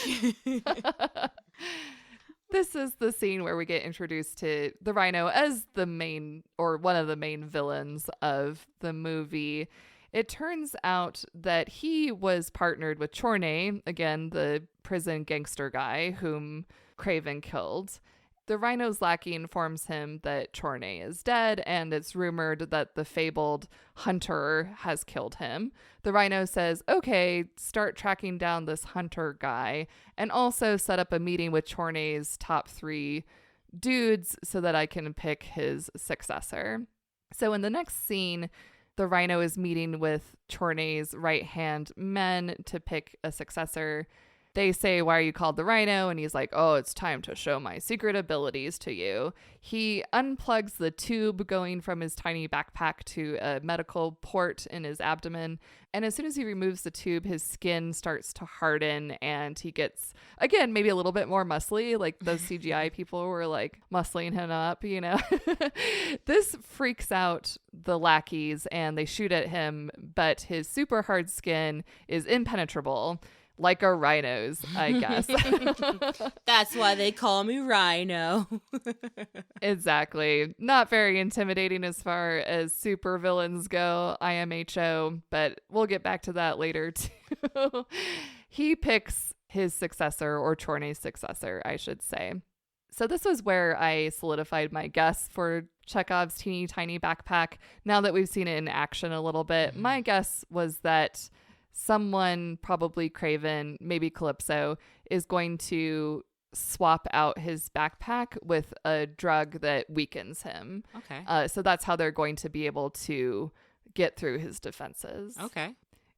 This is the scene where we get introduced to the Rhino as the main, or one of the main villains of the movie. It turns out that he was partnered with Chorney, again, the prison gangster guy whom Kraven killed. The Rhino's lackey informs him that Chorney is dead, and it's rumored that the fabled hunter has killed him. The Rhino says, okay, start tracking down this hunter guy, and also set up a meeting with Chorney's top 3 dudes so that I can pick his successor. So in the next scene, the Rhino is meeting with Chorney's right-hand men to pick a successor. They say, why are you called the Rhino? And he's like, oh, it's time to show my secret abilities to you. He unplugs the tube going from his tiny backpack to a medical port in his abdomen. And as soon as he removes the tube, his skin starts to harden and he gets, again, maybe a little bit more muscly. Like those CGI people were like muscling him up, you know. This freaks out the lackeys and they shoot at him, but his super hard skin is impenetrable. Like a rhino's, I guess. That's why they call me Rhino. Exactly. Not very intimidating as far as super villains go, IMHO, but we'll get back to that later too. He picks his successor, or Chorney's successor, I should say. So this was where I solidified my guess for Chekhov's teeny tiny backpack. Now that we've seen it in action a little bit, my guess was that someone, probably Kraven, maybe Calypso, is going to swap out his backpack with a drug that weakens him. Okay. So that's how they're going to be able to get through his defenses. Okay.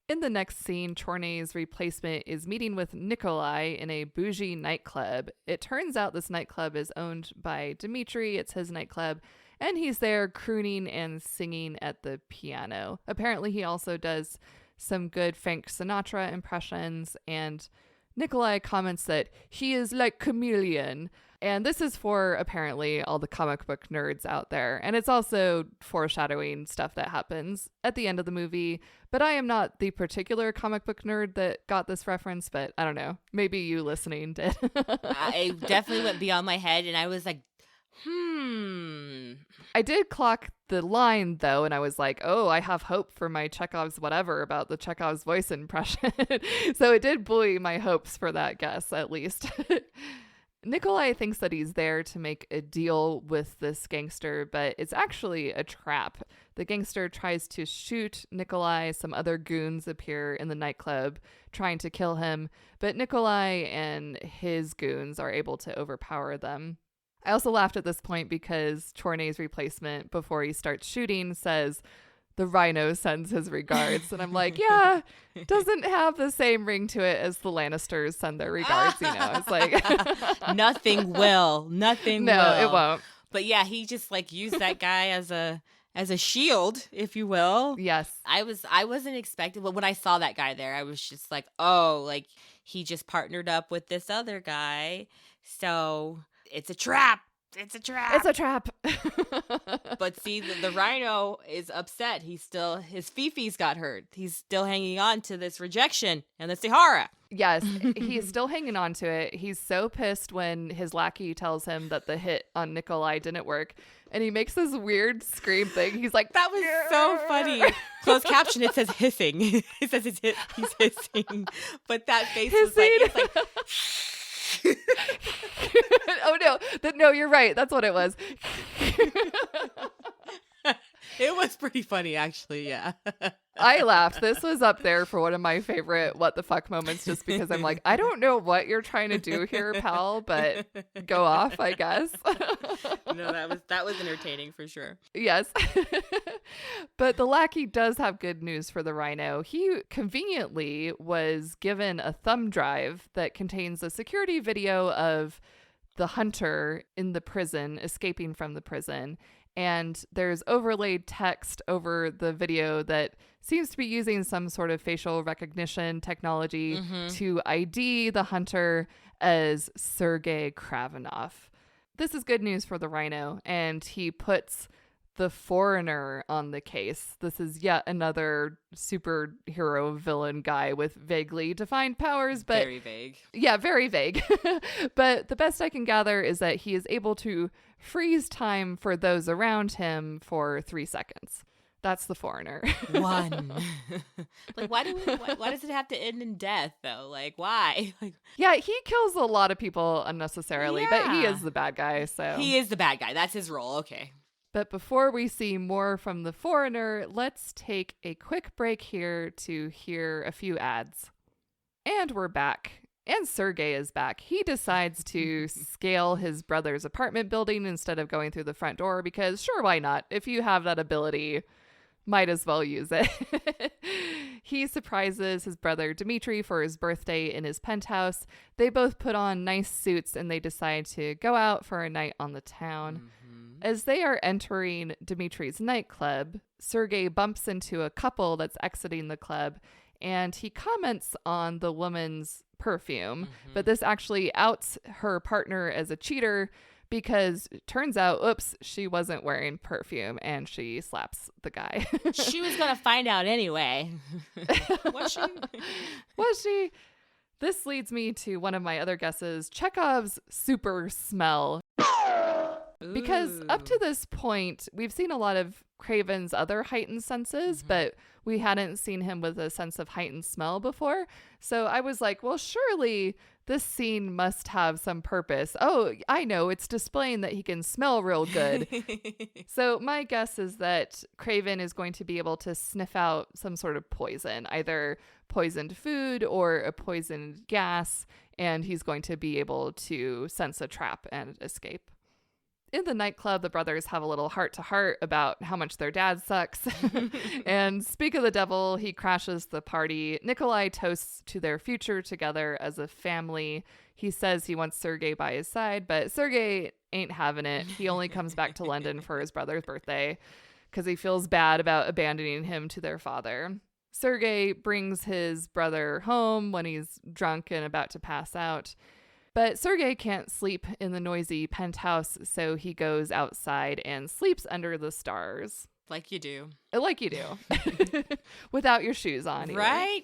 In the next scene, Chorney's replacement is meeting with Nikolai in a bougie nightclub. It turns out this nightclub is owned by Dmitri. It's his nightclub. And he's there crooning and singing at the piano. Apparently, he also does some good Frank Sinatra impressions, and Nikolai comments that he is like chameleon. And this is for apparently all the comic book nerds out there. And it's also foreshadowing stuff that happens at the end of the movie. But I am not the particular comic book nerd that got this reference, but I don't know. Maybe you listening did. I definitely went beyond my head and I was like, I did clock the line, though, and I was like, oh, I have hope for my Chekhov's whatever about the Chekhov's voice impression. So it did buoy my hopes for that guess, at least. Nikolai thinks that he's there to make a deal with this gangster, but it's actually a trap. The gangster tries to shoot Nikolai. Some other goons appear in the nightclub trying to kill him, but Nikolai and his goons are able to overpower them. I also laughed at this point because Chorney's replacement, before he starts shooting, says, the Rhino sends his regards. And I'm like, yeah, doesn't have the same ring to it as the Lannisters send their regards, you know. It's like nothing will. Nothing will. No, it won't. But yeah, he just like used that guy as a shield, if you will. Yes. I wasn't expecting, but when I saw that guy there, I was just like, oh, like he just partnered up with this other guy. So it's a trap. It's a trap. It's a trap. But see, the Rhino is upset. His Fifi's got hurt. He's still hanging on to this Rejection and the Sahara. Yes, he's still hanging on to it. He's so pissed when his lackey tells him that the hit on Nikolai didn't work. And he makes this weird scream thing. He's like, that was so funny. Closed caption, it says hissing. It says he's hissing. But that face was like, it's like... Oh no, you're right. That's what it was. It was pretty funny, actually. Yeah. I laughed. This was up there for one of my favorite what the fuck moments, just because I'm like, I don't know what you're trying to do here, pal, but go off, I guess. No, that was entertaining for sure. Yes. But the lackey does have good news for the Rhino. He conveniently was given a thumb drive that contains a security video of the hunter in the prison, escaping from the prison. And there's overlaid text over the video that seems to be using some sort of facial recognition technology to ID the hunter as Sergei Kravenov. This is good news for the Rhino, and he puts the foreigner on the case. This is yet another superhero villain guy with vaguely defined powers, but very vague. Yeah, very vague. But the best I can gather is that he is able to freeze time for those around him for 3 seconds. That's the foreigner. One. Like, why does it have to end in death though? Like, why? Like, yeah, he kills a lot of people unnecessarily, but he is the bad guy. So he is the bad guy. That's his role. Okay. But before we see more from the foreigner, let's take a quick break here to hear a few ads. And we're back. And Sergei is back. He decides to scale his brother's apartment building instead of going through the front door because sure, why not? If you have that ability, might as well use it. He surprises his brother Dmitri for his birthday in his penthouse. They both put on nice suits and they decide to go out for a night on the town. As they are entering Dmitri's nightclub, Sergei bumps into a couple that's exiting the club, and he comments on the woman's perfume, but this actually outs her partner as a cheater because it turns out, oops, she wasn't wearing perfume, and she slaps the guy. She was going to find out anyway. Was she? Was she? This leads me to one of my other guesses, Chekhov's super smell. Because up to this point, we've seen a lot of Kraven's other heightened senses, but we hadn't seen him with a sense of heightened smell before. So I was like, well, surely this scene must have some purpose. Oh, I know. It's displaying that he can smell real good. So my guess is that Kraven is going to be able to sniff out some sort of poison, either poisoned food or a poisoned gas, and he's going to be able to sense a trap and escape. In the nightclub, the brothers have a little heart-to-heart about how much their dad sucks. And speak of the devil, he crashes the party. Nikolai toasts to their future together as a family. He says he wants Sergei by his side, but Sergei ain't having it. He only comes back to London for his brother's birthday because he feels bad about abandoning him to their father. Sergei brings his brother home when he's drunk and about to pass out. But Sergei can't sleep in the noisy penthouse, so he goes outside and sleeps under the stars. Like you do. Like you do. Without your shoes on. Either. Right?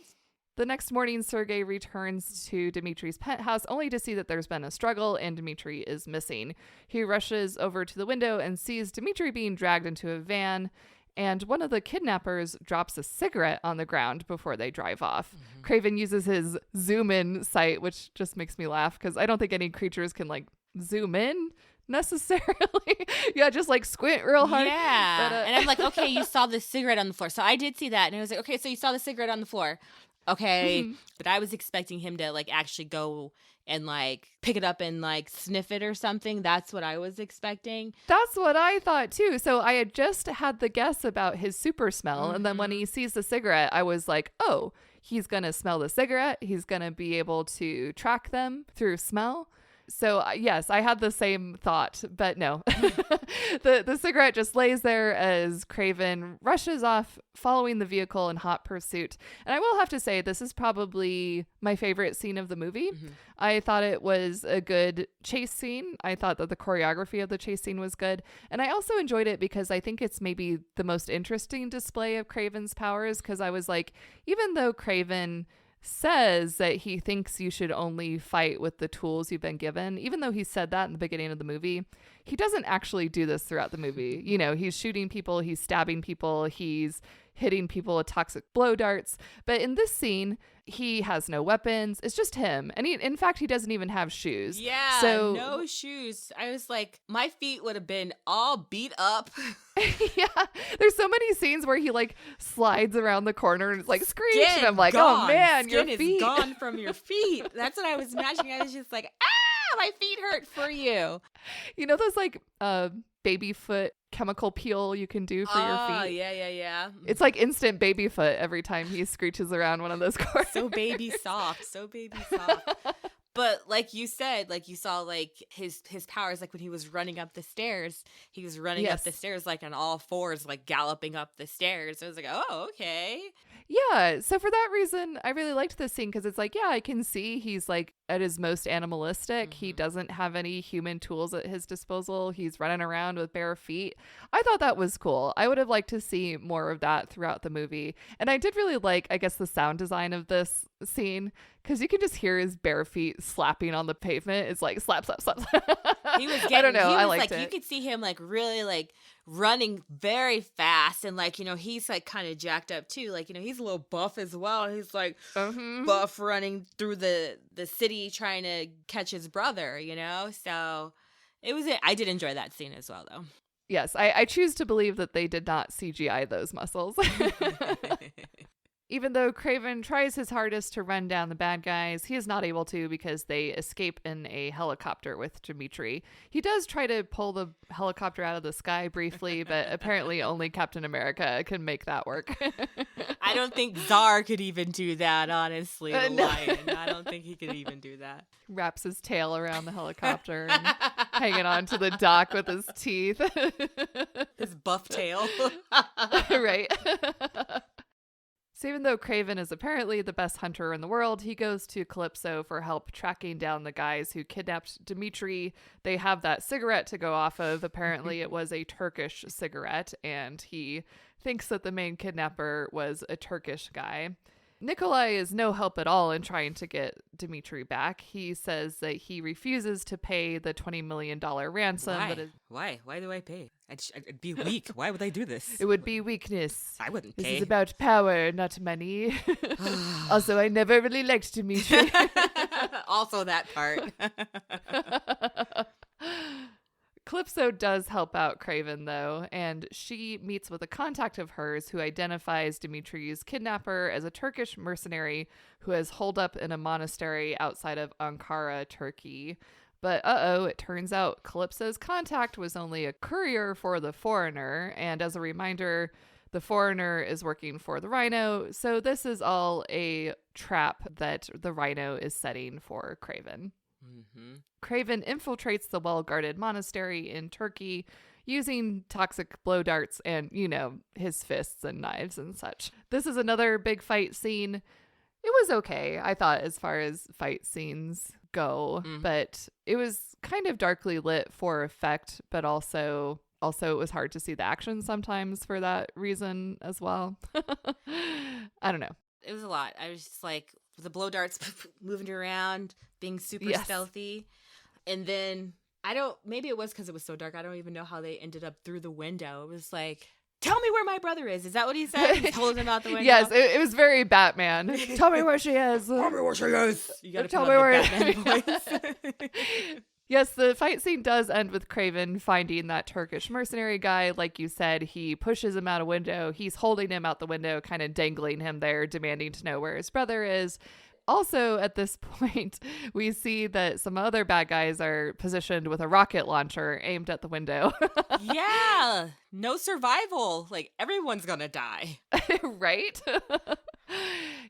The next morning, Sergei returns to Dmitri's penthouse only to see that there's been a struggle and Dmitri is missing. He rushes over to the window and sees Dmitri being dragged into a van. And one of the kidnappers drops a cigarette on the ground before they drive off. Kraven uses his zoom in sight, which just makes me laugh because I don't think any creatures can like zoom in necessarily. Yeah, just like squint real hard. Yeah. But, and I'm like, okay, you saw the cigarette on the floor. So I did see that. And I was like, okay, so you saw the cigarette on the floor. Okay. But I was expecting him to like actually go and like pick it up and like sniff it or something. That's what I was expecting. That's what I thought too. So I had just had the guess about his super smell. And then when he sees the cigarette, I was like, oh, he's going to smell the cigarette. He's going to be able to track them through smell. So yes, I had the same thought, but no. The cigarette just lays there as Kraven rushes off, following the vehicle in hot pursuit. And I will have to say, this is probably my favorite scene of the movie. I thought it was a good chase scene. I thought that the choreography of the chase scene was good. And I also enjoyed it because I think it's maybe the most interesting display of Kraven's powers, because I was like, even though Kraven says that he thinks you should only fight with the tools you've been given, even though he said that in the beginning of the movie, he doesn't actually do this throughout the movie. You know, he's shooting people, he's stabbing people, he's hitting people with toxic blow darts. But in this scene, he has no weapons. It's just him. And in fact, he doesn't even have shoes. Yeah, so, no shoes. I was like, my feet would have been all beat up. Yeah, there's so many scenes where he like slides around the corner and it's like screech, and I'm like, gone. Oh man, Skin your feet is gone from your feet. That's what I was imagining. I was just like, my feet hurt for you. You know those like baby foot chemical peel you can do for your feet? Oh, yeah. It's like instant baby foot every time he screeches around one of those corners. So baby soft. But like you said, like you saw like his powers, like when he was running up the stairs, he was running up the stairs like on all fours, like galloping up the stairs. So I was like, oh, okay. Yeah. So for that reason, I really liked this scene because it's like, yeah, I can see he's like at his most animalistic. He doesn't have any human tools at his disposal. He's running around with bare feet. I thought that was cool. I would have liked to see more of that throughout the movie. And I did really like, I guess, the sound design of this scene, because you can just hear his bare feet slapping on the pavement. It's like slap, slap, slap. He was getting, I don't know. I liked like, it. You could see him like really like running very fast, and like, you know, he's like kind of jacked up too. Like, you know, he's a little buff as well. He's like buff running through the city trying to catch his brother, you know? So I did enjoy that scene as well though. Yes, I choose to believe that they did not CGI those muscles. Even though Kraven tries his hardest to run down the bad guys, he is not able to because they escape in a helicopter with Dmitri. He does try to pull the helicopter out of the sky briefly, but apparently only Captain America can make that work. I don't think Czar could even do that, honestly, the No. lion. I don't think he could even do that. Wraps his tail around the helicopter and hanging on to the dock with his teeth. His buff tail. Right. So even though Kraven is apparently the best hunter in the world, he goes to Calypso for help tracking down the guys who kidnapped Dimitri. They have that cigarette to go off of. Apparently it was a Turkish cigarette, and he thinks that the main kidnapper was a Turkish guy. Nikolai is no help at all in trying to get Dimitri back. He says that he refuses to pay the $20 million ransom. Why? Why do I pay? I'd be weak. Why would I do this? It would be weakness. I wouldn't This pay. is about power, not money. Also, I never really liked Dimitri. Also that part. Calypso does help out Kraven, though, and she meets with a contact of hers who identifies Dimitri's kidnapper as a Turkish mercenary who has holed up in a monastery outside of Ankara, Turkey. But it turns out Calypso's contact was only a courier for the foreigner, and as a reminder, the foreigner is working for the Rhino, so this is all a trap that the Rhino is setting for Kraven. Mm-hmm. Kraven infiltrates the well-guarded monastery in Turkey using toxic blow darts and, his fists and knives and such. This is another big fight scene. It was okay, I thought, as far as fight scenes go, but it was kind of darkly lit for effect, but also it was hard to see the action sometimes for that reason as well. I don't know. It was a lot. I was just like, the blow darts moving around, being super stealthy. And then, maybe it was because it was so dark. I don't even know how they ended up through the window. It was like, tell me where my brother is. Is that what he said? He told him out the window? Yes, it was very Batman. Tell me where she is. Tell me where she is. You gotta tell me where. Batman voice. Yes, the fight scene does end with Kraven finding that Turkish mercenary guy. Like you said, he pushes him out a window. He's holding him out the window, kind of dangling him there, demanding to know where his brother is. Also, at this point, we see that some other bad guys are positioned with a rocket launcher aimed at the window. Yeah, no survival. Like, everyone's gonna die. Right?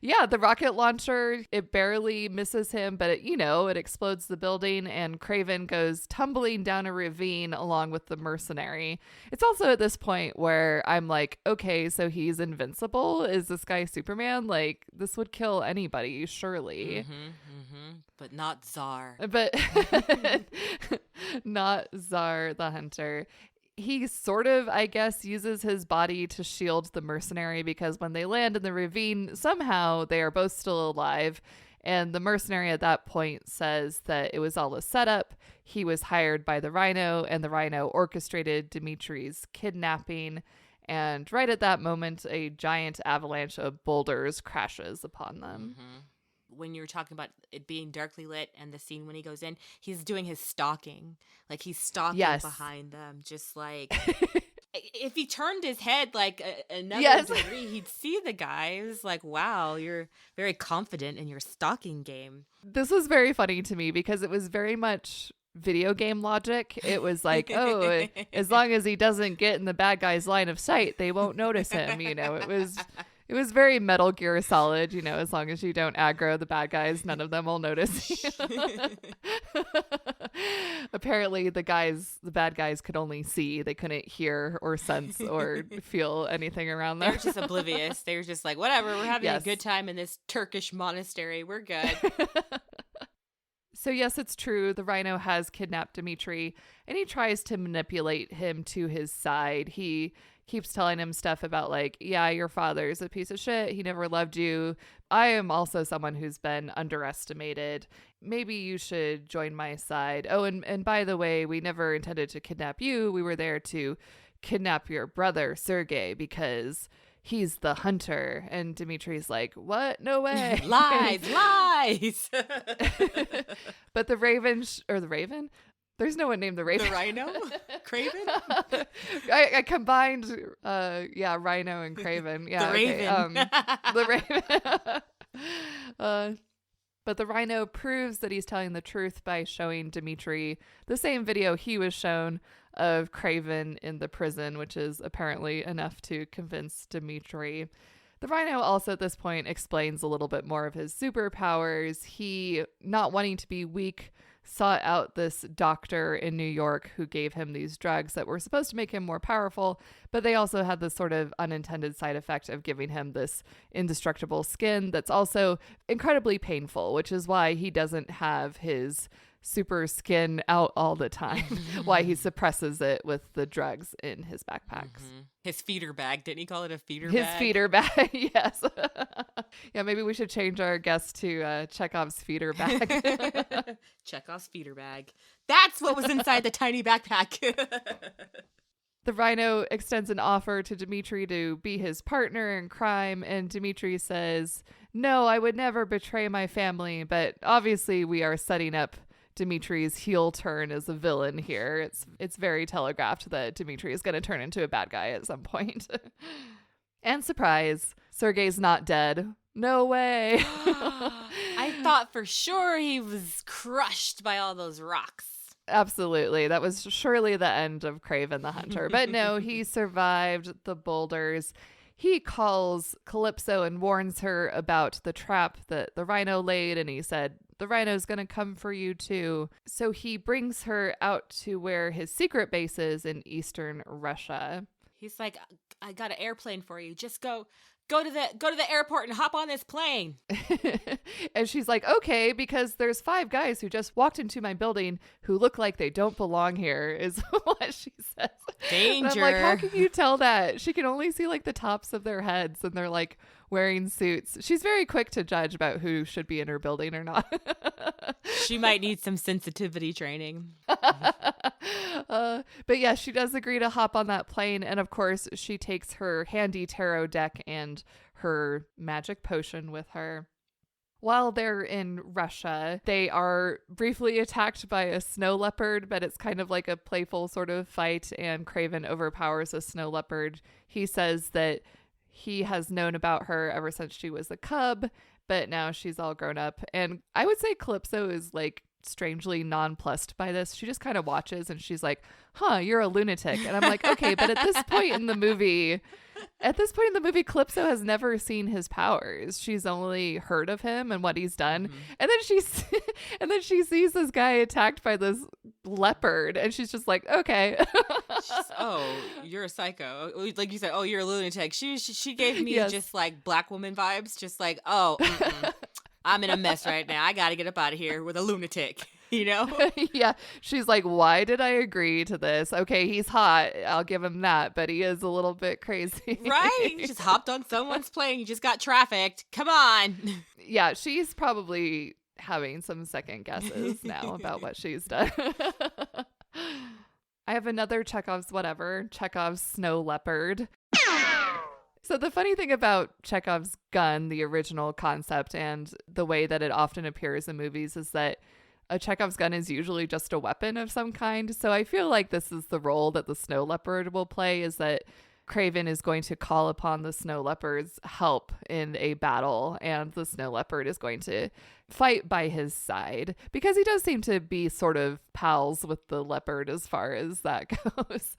Yeah, the rocket launcher, it barely misses him, but it explodes the building, and Kraven goes tumbling down a ravine along with the mercenary. It's also at this point where I'm like, okay, so he's invincible? Is this guy Superman? Like, this would kill anybody, surely. But not Czar. But not Czar the Hunter. He sort of, I guess, uses his body to shield the mercenary because when they land in the ravine, somehow they are both still alive. And the mercenary at that point says that it was all a setup. He was hired by the Rhino, and the Rhino orchestrated Dimitri's kidnapping. And right at that moment, a giant avalanche of boulders crashes upon them. When you were talking about it being darkly lit and the scene when he goes in, he's doing his stalking. Like, he's stalking behind them, just like... If he turned his head like another degree, he'd see the guy. It was like, wow, you're very confident in your stalking game. This was very funny to me because it was very much video game logic. It was like, oh, as long as he doesn't get in the bad guy's line of sight, they won't notice him. It was very Metal Gear Solid, as long as you don't aggro the bad guys, none of them will notice you. Apparently the bad guys could only see. They couldn't hear or sense or feel anything around them. They were just oblivious. They were just like, whatever, we're having a good time in this Turkish monastery. We're good. So yes, it's true. The Rhino has kidnapped Dimitri, and he tries to manipulate him to his side. He keeps telling him stuff about like, yeah, your father's a piece of shit. He never loved you. I am also someone who's been underestimated. Maybe you should join my side. Oh, and by the way, we never intended to kidnap you. We were there to kidnap your brother, Sergei, because he's the hunter. And Dimitri's like, what? No way. Lies. But the Raven, there's no one named the Raven. The Rhino? Craven? I combined, Rhino and Craven. Yeah, the Raven. The Raven. But the Rhino proves that he's telling the truth by showing Dimitri the same video he was shown of Kraven in the prison, which is apparently enough to convince Dimitri. The Rhino also at this point explains a little bit more of his superpowers. He, not wanting to be weak, sought out this doctor in New York who gave him these drugs that were supposed to make him more powerful, but they also had this sort of unintended side effect of giving him this indestructible skin that's also incredibly painful, which is why he doesn't have his super skin out all the time, why he suppresses it with the drugs in his backpacks. His feeder bag. Didn't he call it a feeder His bag? feeder bag, yes. Yeah, maybe we should change our guest to Chekhov's feeder bag. Chekhov's feeder bag. That's what was inside the tiny backpack. The Rhino extends an offer to Dmitri to be his partner in crime, and Dmitri says, "No, I would never betray my family," but obviously we are setting up Dimitri's heel turn as a villain here. It's very telegraphed that Dmitri is going to turn into a bad guy at some point. And surprise, Sergei's not dead. No way. I thought for sure he was crushed by all those rocks. Absolutely. That was surely the end of Kraven the Hunter. But no, he survived the boulders. He calls Calypso and warns her about the trap that the Rhino laid, and he said, "The Rhino's going to come for you too." So he brings her out to where his secret base is in eastern Russia. He's like, "I got an airplane for you. Just go to the airport and hop on this plane." And she's like, "Okay, because there's 5 guys who just walked into my building who look like they don't belong here," is what she says. Danger. And I'm like, how can you tell that? She can only see like the tops of their heads, and they're like wearing suits. She's very quick to judge about who should be in her building or not. She might need some sensitivity training. But yeah, she does agree to hop on that plane. And of course, she takes her handy tarot deck and her magic potion with her. While they're in Russia, they are briefly attacked by a snow leopard, but it's kind of like a playful sort of fight, and Kraven overpowers a snow leopard. He says that he has known about her ever since she was a cub, but now she's all grown up. And I would say Calypso is like strangely nonplussed by this. She just kind of watches and she's like, "Huh, you're a lunatic." And I'm like, okay, but at this point in the movie, Calypso has never seen his powers. She's only heard of him and what he's done. And then she sees this guy attacked by this leopard, and she's just like, okay. "Oh, you're a psycho." Like you said, "Oh, you're a lunatic." She gave me Yes. just like Black Woman vibes. Just like, "Oh, I'm in a mess right now. I got to get up out of here with a lunatic." You know? Yeah. She's like, "Why did I agree to this? Okay, he's hot. I'll give him that, but he is a little bit crazy." Right? You just hopped on someone's plane. You just got trafficked. Come on. Yeah, she's probably having some second guesses now about what she's done. I have another Chekhov's snow leopard. So the funny thing about Chekhov's gun, the original concept, and the way that it often appears in movies is that a Chekhov's gun is usually just a weapon of some kind. So I feel like this is the role that the snow leopard will play, is that Kraven is going to call upon the snow leopard's help in a battle, and the snow leopard is going to fight by his side, because he does seem to be sort of pals with the leopard as far as that goes.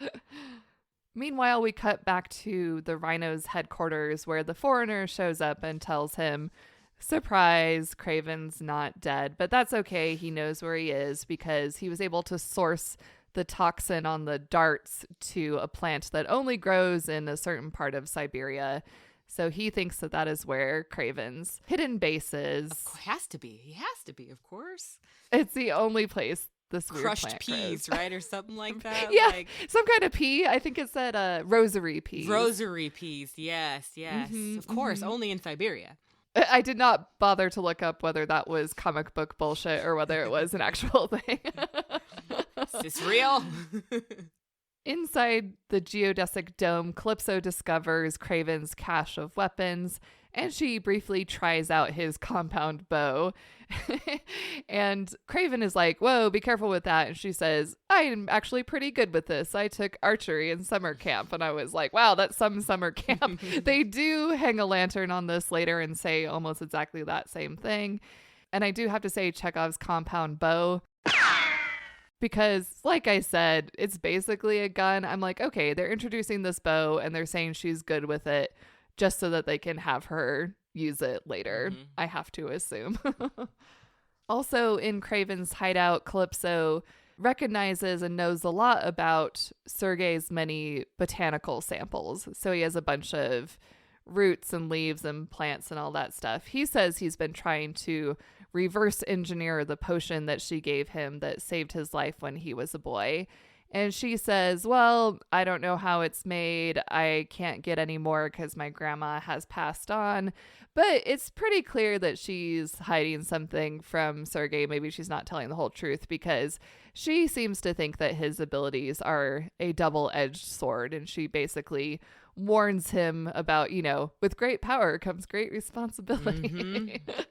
Meanwhile, we cut back to the Rhino's headquarters, where the foreigner shows up and tells him, surprise, Kraven's not dead, but that's okay. He knows where he is because he was able to source the toxin on the darts to a plant that only grows in a certain part of Siberia. So he thinks that that is where Kraven's hidden base is. He has to be, of course. It's the only place this weird crushed plant peas, grows. right? Or something like that. Yeah, Like, some kind of pea. I think it said rosary peas. rosary peas. Yes. Mhm, Of course, mhm. only in Siberia. I did not bother to look up whether that was comic book bullshit or whether it was an actual thing. Is this real? Inside the geodesic dome, Calypso discovers Kraven's cache of weapons, and she briefly tries out his compound bow. And Kraven is like, whoa, be careful with that. And she says, I'm actually pretty good with this. I took archery in summer camp. And I was like, wow, that's some summer camp. They do hang a lantern on this later and say almost exactly that same thing. And I do have to say Chekhov's compound bow, because like I said, it's basically a gun. I'm like, okay, they're introducing this bow and they're saying she's good with it. just so that they can have her use it later. Mhm. I have to assume. Also, in Kraven's hideout, Calypso recognizes and knows a lot about Sergei's many botanical samples. So he has a bunch of roots and leaves and plants and all that stuff. He says he's been trying to reverse engineer the potion that she gave him that saved his life when he was a boy. And she says, well, I don't know how it's made. I can't get any more because my grandma has passed on. But it's pretty clear that she's hiding something from Sergei. Maybe she's not telling the whole truth because she seems to think that his abilities are a double-edged sword. And she basically warns him about, with great power comes great responsibility. Mm-hmm.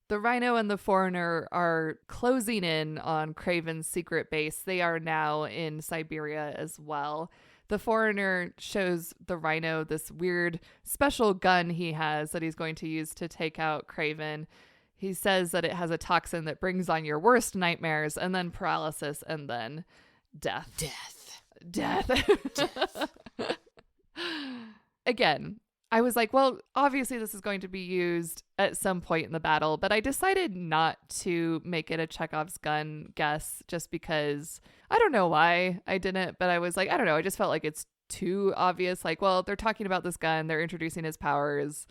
The Rhino and the Foreigner are closing in on Kraven's secret base. They are now in Siberia as well. The Foreigner shows the Rhino this weird special gun he has that he's going to use to take out Kraven. He says that it has a toxin that brings on your worst nightmares and then paralysis and then death. Death. Again, I was like, well, obviously this is going to be used at some point in the battle, but I decided not to make it a Chekhov's gun guess just because I don't know why I didn't, but I was like, I don't know. I just felt like it's too obvious. Like, well, they're talking about this gun. They're introducing his powers.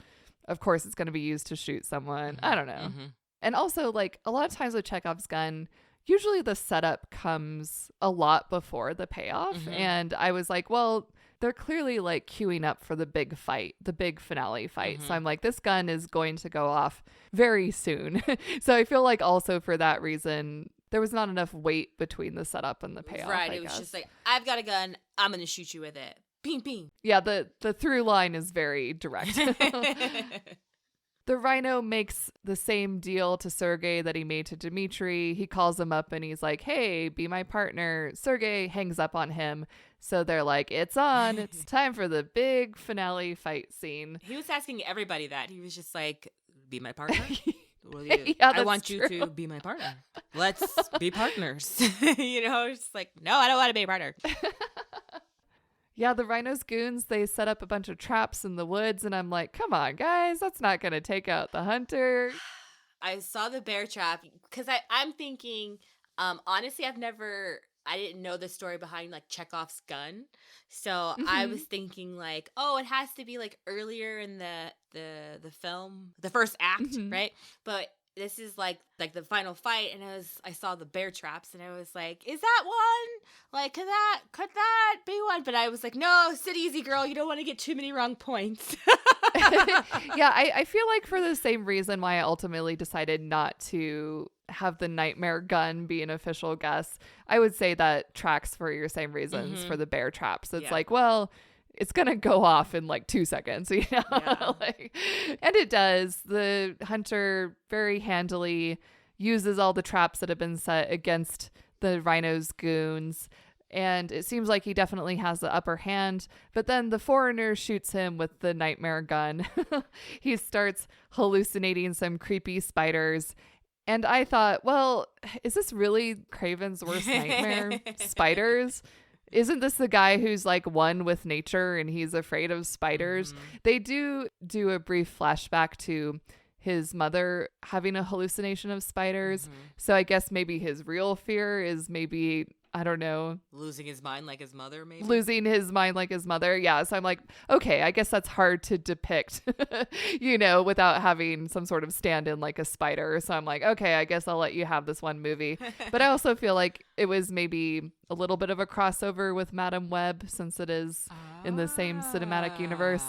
Of course, it's going to be used to shoot someone. I don't know. Mm-hmm. And also, like, a lot of times with Chekhov's gun, usually the setup comes a lot before the payoff. Mm-hmm. And I was like, well, they're clearly like queuing up for the big fight, the big finale fight. Mm-hmm. So I'm like, this gun is going to go off very soon. So I feel like also for that reason, there was not enough weight between the setup and the payoff. Right. I It was guess. just like, I've got a gun. I'm going to shoot you with it. Ping, ping. Yeah, the through line is very direct. The Rhino makes the same deal to Sergei that he made to Dmitri. He calls him up and he's like, hey, be my partner. Sergei hangs up on him. So they're like, it's on. It's time for the big finale fight scene. He was asking everybody that. He was just like, be my partner? Well, Yeah, I that's want you true. to be my partner. Let's be partners. It's like, no, I don't want to be a partner. Yeah, the Rhino's goons, they set up a bunch of traps in the woods. And I'm like, come on, guys, that's not going to take out the hunter. I saw the bear trap because I'm thinking, honestly, I didn't know the story behind like Chekhov's gun. So I was thinking like, oh, it has to be like earlier in the film, the first act, right? But this is like the final fight, and I saw the bear traps, and I was like, is that one? Like, could that be one? But I was like, no, sit easy, girl. You don't want to get too many wrong points. Yeah, I feel like for the same reason why I ultimately decided not to have the nightmare gun be an official guess, I would say that tracks for your same reasons for the bear traps. It's like, well, it's going to go off in like 2 seconds, Yeah. And it does. The hunter very handily uses all the traps that have been set against the Rhino's goons. And it seems like he definitely has the upper hand. But then the Foreigner shoots him with the nightmare gun. He starts hallucinating some creepy spiders. And I thought, well, is this really Kraven's worst nightmare? Spiders? Isn't this the guy who's like one with nature and he's afraid of spiders? They do a brief flashback to his mother having a hallucination of spiders. So I guess maybe his real fear is maybe, I don't know. Losing his mind like his mother, maybe? Losing his mind like his mother. Yeah. So I'm like, okay, I guess that's hard to depict, without having some sort of stand-in like a spider. So I'm like, okay, I guess I'll let you have this one movie. But I also feel like it was maybe a little bit of a crossover with Madam Web since it is in the same cinematic universe.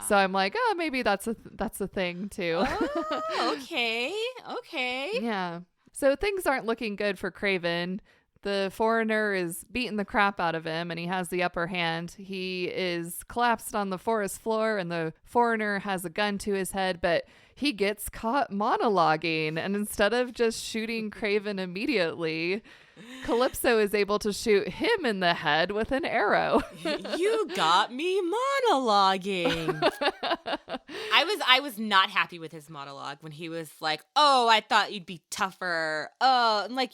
So I'm like, oh, maybe that's a thing too. Oh, okay. Yeah. So things aren't looking good for Kraven. The Foreigner is beating the crap out of him and he has the upper hand. He is collapsed on the forest floor and the Foreigner has a gun to his head, but he gets caught monologuing. And instead of just shooting Kraven immediately, Calypso is able to shoot him in the head with an arrow. You got me monologuing. I was not happy with his monologue when he was like, oh, I thought you'd be tougher. I'm like,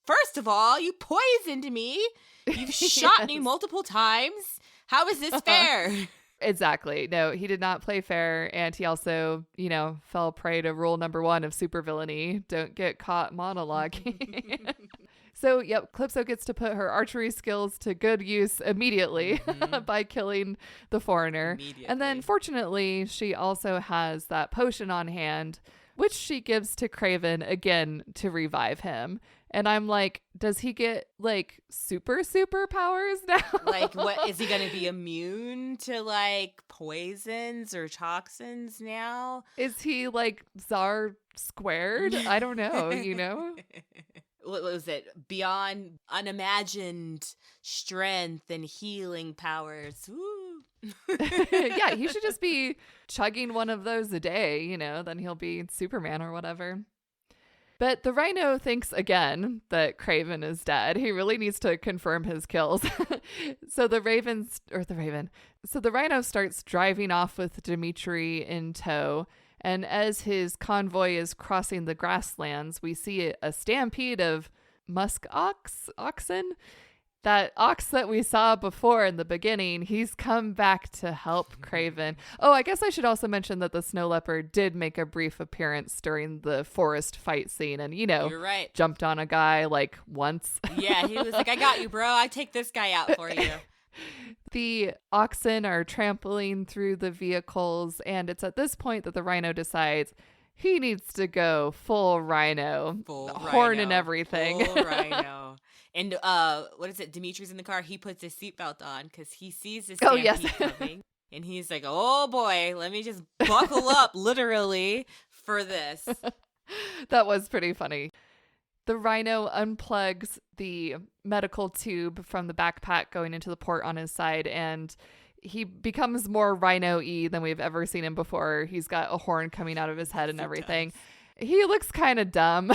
first of all, you poisoned me. You've shot me multiple times. How is this fair? Exactly. No, he did not play fair. And he also, fell prey to rule number 1 of supervillainy. Don't get caught monologuing. So, yep, Calypso gets to put her archery skills to good use immediately by killing the foreigner. And then, fortunately, she also has that potion on hand, which she gives to Kraven again to revive him. And I'm like, does he get like super powers now? Like, what is he going to be immune to like poisons or toxins now? Is he like Tsar squared? I don't know, What was it? Beyond unimagined strength and healing powers. Woo. Yeah, he should just be chugging one of those a day, then he'll be Superman or whatever. But the Rhino thinks again that Kraven is dead. He really needs to confirm his kills. So the Rhino starts driving off with Dimitri in tow. And as his convoy is crossing the grasslands, we see a stampede of musk oxen. That ox that we saw before in the beginning, he's come back to help Kraven. Oh, I guess I should also mention that the snow leopard did make a brief appearance during the forest fight scene and, You're right. Jumped on a guy like once. Yeah, he was like, I got you, bro. I take this guy out for you. The oxen are trampling through the vehicles, and it's at this point that the Rhino decides he needs to go full Rhino. Horn and everything. Full Rhino. And what is it? Dimitri's in the car. He puts his seatbelt on because he sees the stampede coming. And he's like, oh boy, let me just buckle up literally for this. That was pretty funny. The Rhino unplugs the medical tube from the backpack going into the port on his side, and he becomes more Rhino-y than we've ever seen him before. He's got a horn coming out of his head and everything. He looks kind of dumb.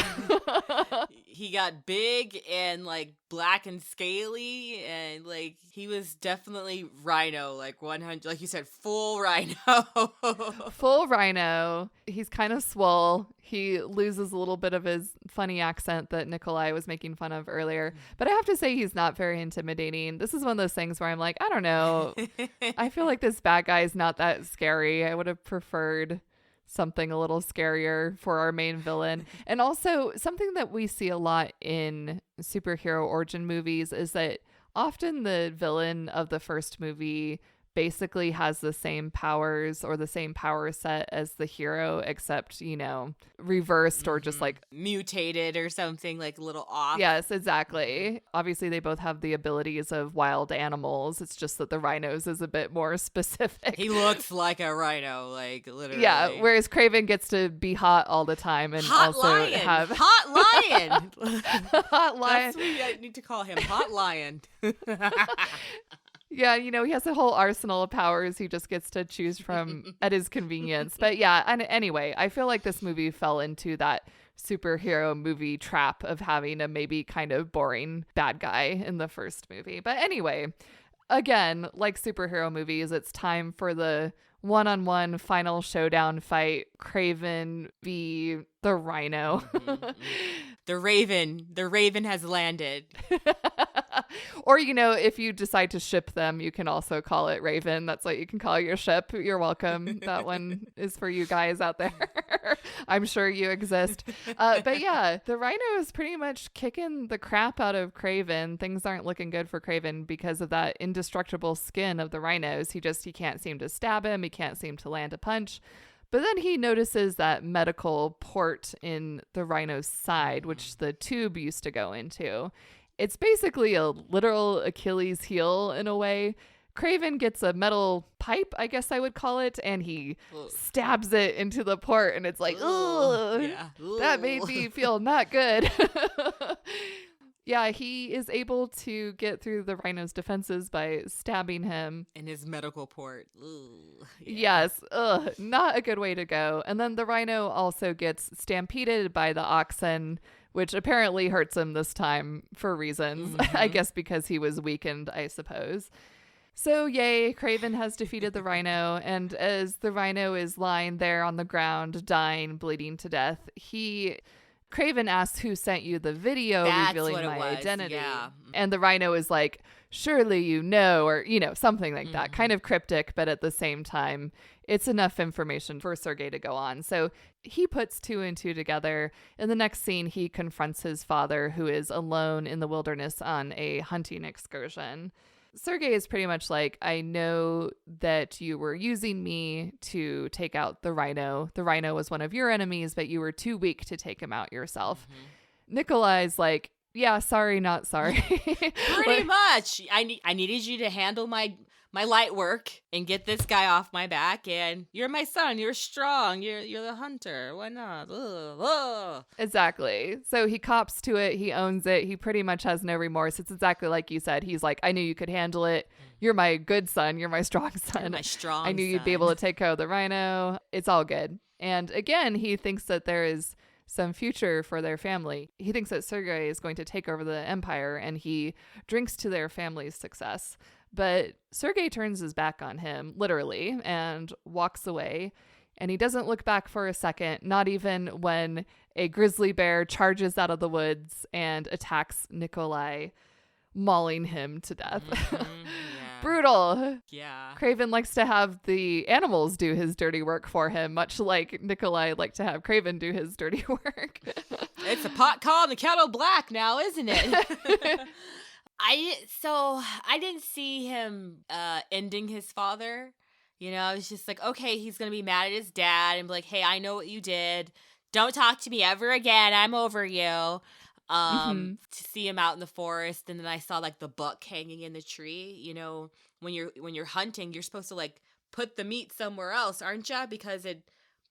He got big and like black and scaly, and like he was definitely Rhino, like 100, like you said, full Rhino. Full Rhino. He's kind of swole. He loses a little bit of his funny accent that Nikolai was making fun of earlier. But I have to say he's not very intimidating. This is one of those things where I'm like, I don't know. I feel like this bad guy is not that scary. I would have preferred something a little scarier for our main villain. And also something that we see a lot in superhero origin movies is that often the villain of the first movie basically has the same powers or the same power set as the hero, except, reversed or just like mutated or something, like a little off. Yes, exactly. Obviously, they both have the abilities of wild animals. It's just that the Rhino's is a bit more specific. He looks like a rhino, like literally. Yeah, whereas Kraven gets to be hot all the time and hot also lion. have hot lion. Hot lion. That's what I need to call him, hot lion. Yeah, he has a whole arsenal of powers he just gets to choose from at his convenience. But yeah, and anyway, I feel like this movie fell into that superhero movie trap of having a maybe kind of boring bad guy in the first movie. But anyway, again, like superhero movies, it's time for the one-on-one final showdown fight. Kraven v. the Rhino. The Raven has landed. Or, if you decide to ship them, you can also call it Raven. That's what you can call your ship. You're welcome. That one is for you guys out there. I'm sure you exist. But yeah, the Rhino is pretty much kicking the crap out of Kraven. Things aren't looking good for Kraven because of that indestructible skin of the Rhinos. He can't seem to stab him. He can't seem to land a punch. But then he notices that medical port in the Rhino's side, which the tube used to go into. It's basically a literal Achilles heel in a way. Kraven gets a metal pipe, I guess I would call it, and he stabs it into the port, and it's like, ugh, yeah. That made me feel not good. Yeah, he is able to get through the Rhino's defenses by stabbing him. In his medical port. Ooh, yeah. Yes. Not a good way to go. And then the Rhino also gets stampeded by the oxen, which apparently hurts him this time for reasons. Mm-hmm. I guess because he was weakened, I suppose. So yay, Kraven has defeated the Rhino. And as the Rhino is lying there on the ground, dying, bleeding to death, Kraven asks who sent you the video revealing my identity. Yeah. And the Rhino is like, surely you know, or, something like that. Kind of cryptic, but at the same time, it's enough information for Sergei to go on. So he puts two and two together. In the next scene, he confronts his father, who is alone in the wilderness on a hunting excursion. Sergei is pretty much like, I know that you were using me to take out the rhino. The rhino was one of your enemies, but you were too weak to take him out yourself. Nikolai's like, yeah, sorry, not sorry. Pretty much. I needed you to handle my light work and get this guy off my back, and you're my son, you're strong, you're the hunter, why not? Ugh. Exactly. So he cops to it, he owns it, he pretty much has no remorse. It's exactly like you said. He's like, I knew you could handle it, you're my good son, you're my strong son, you're my strong I knew son. You'd be able to take care of the rhino. It's all good. And again, he thinks that there is some future for their family. He thinks that Sergei is going to take over the empire, and he drinks to their family's success. But Sergei turns his back on him, literally, and walks away. And he doesn't look back for a second, not even when a grizzly bear charges out of the woods and attacks Nikolai, mauling him to death. Yeah. Brutal. Yeah. Kraven likes to have the animals do his dirty work for him, much like Nikolai liked to have Kraven do his dirty work. It's a pot calling the kettle black now, isn't it? I didn't see him ending his father. I was just like, okay, he's going to be mad at his dad and be like, hey, I know what you did. Don't talk to me ever again. I'm over you. To see him out in the forest, and then I saw like the buck hanging in the tree. When you're hunting, you're supposed to like put the meat somewhere else, aren't you? Because it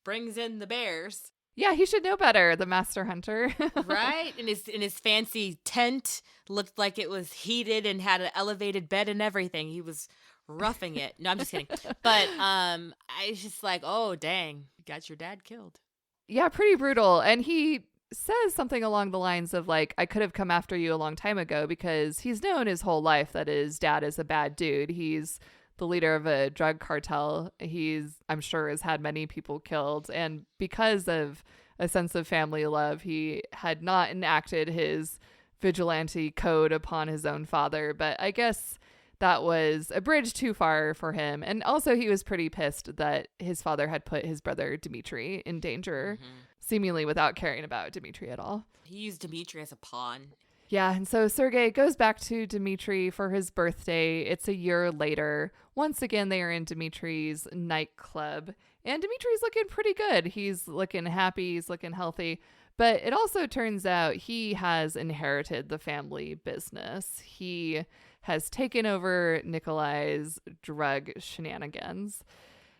brings in the bears. Yeah, he should know better, the master hunter. Right? And his fancy tent looked like it was heated and had an elevated bed and everything. He was roughing it. No, I'm just kidding. But I was just like, oh dang, you got your dad killed. Yeah, pretty brutal. And he says something along the lines of like, I could have come after you a long time ago, because he's known his whole life that his dad is a bad dude. He's the leader of a drug cartel. I'm sure, has had many people killed. And because of a sense of family love, he had not enacted his vigilante code upon his own father. But I guess that was a bridge too far for him. And also he was pretty pissed that his father had put his brother Dmitri in danger, seemingly without caring about Dmitri at all. He used Dmitri as a pawn. Yeah, and so Sergei goes back to Dmitri for his birthday. It's a year later. Once again, they are in Dmitri's nightclub, and Dmitri's looking pretty good. He's looking happy, he's looking healthy. But it also turns out he has inherited the family business. He has taken over Nikolai's drug shenanigans.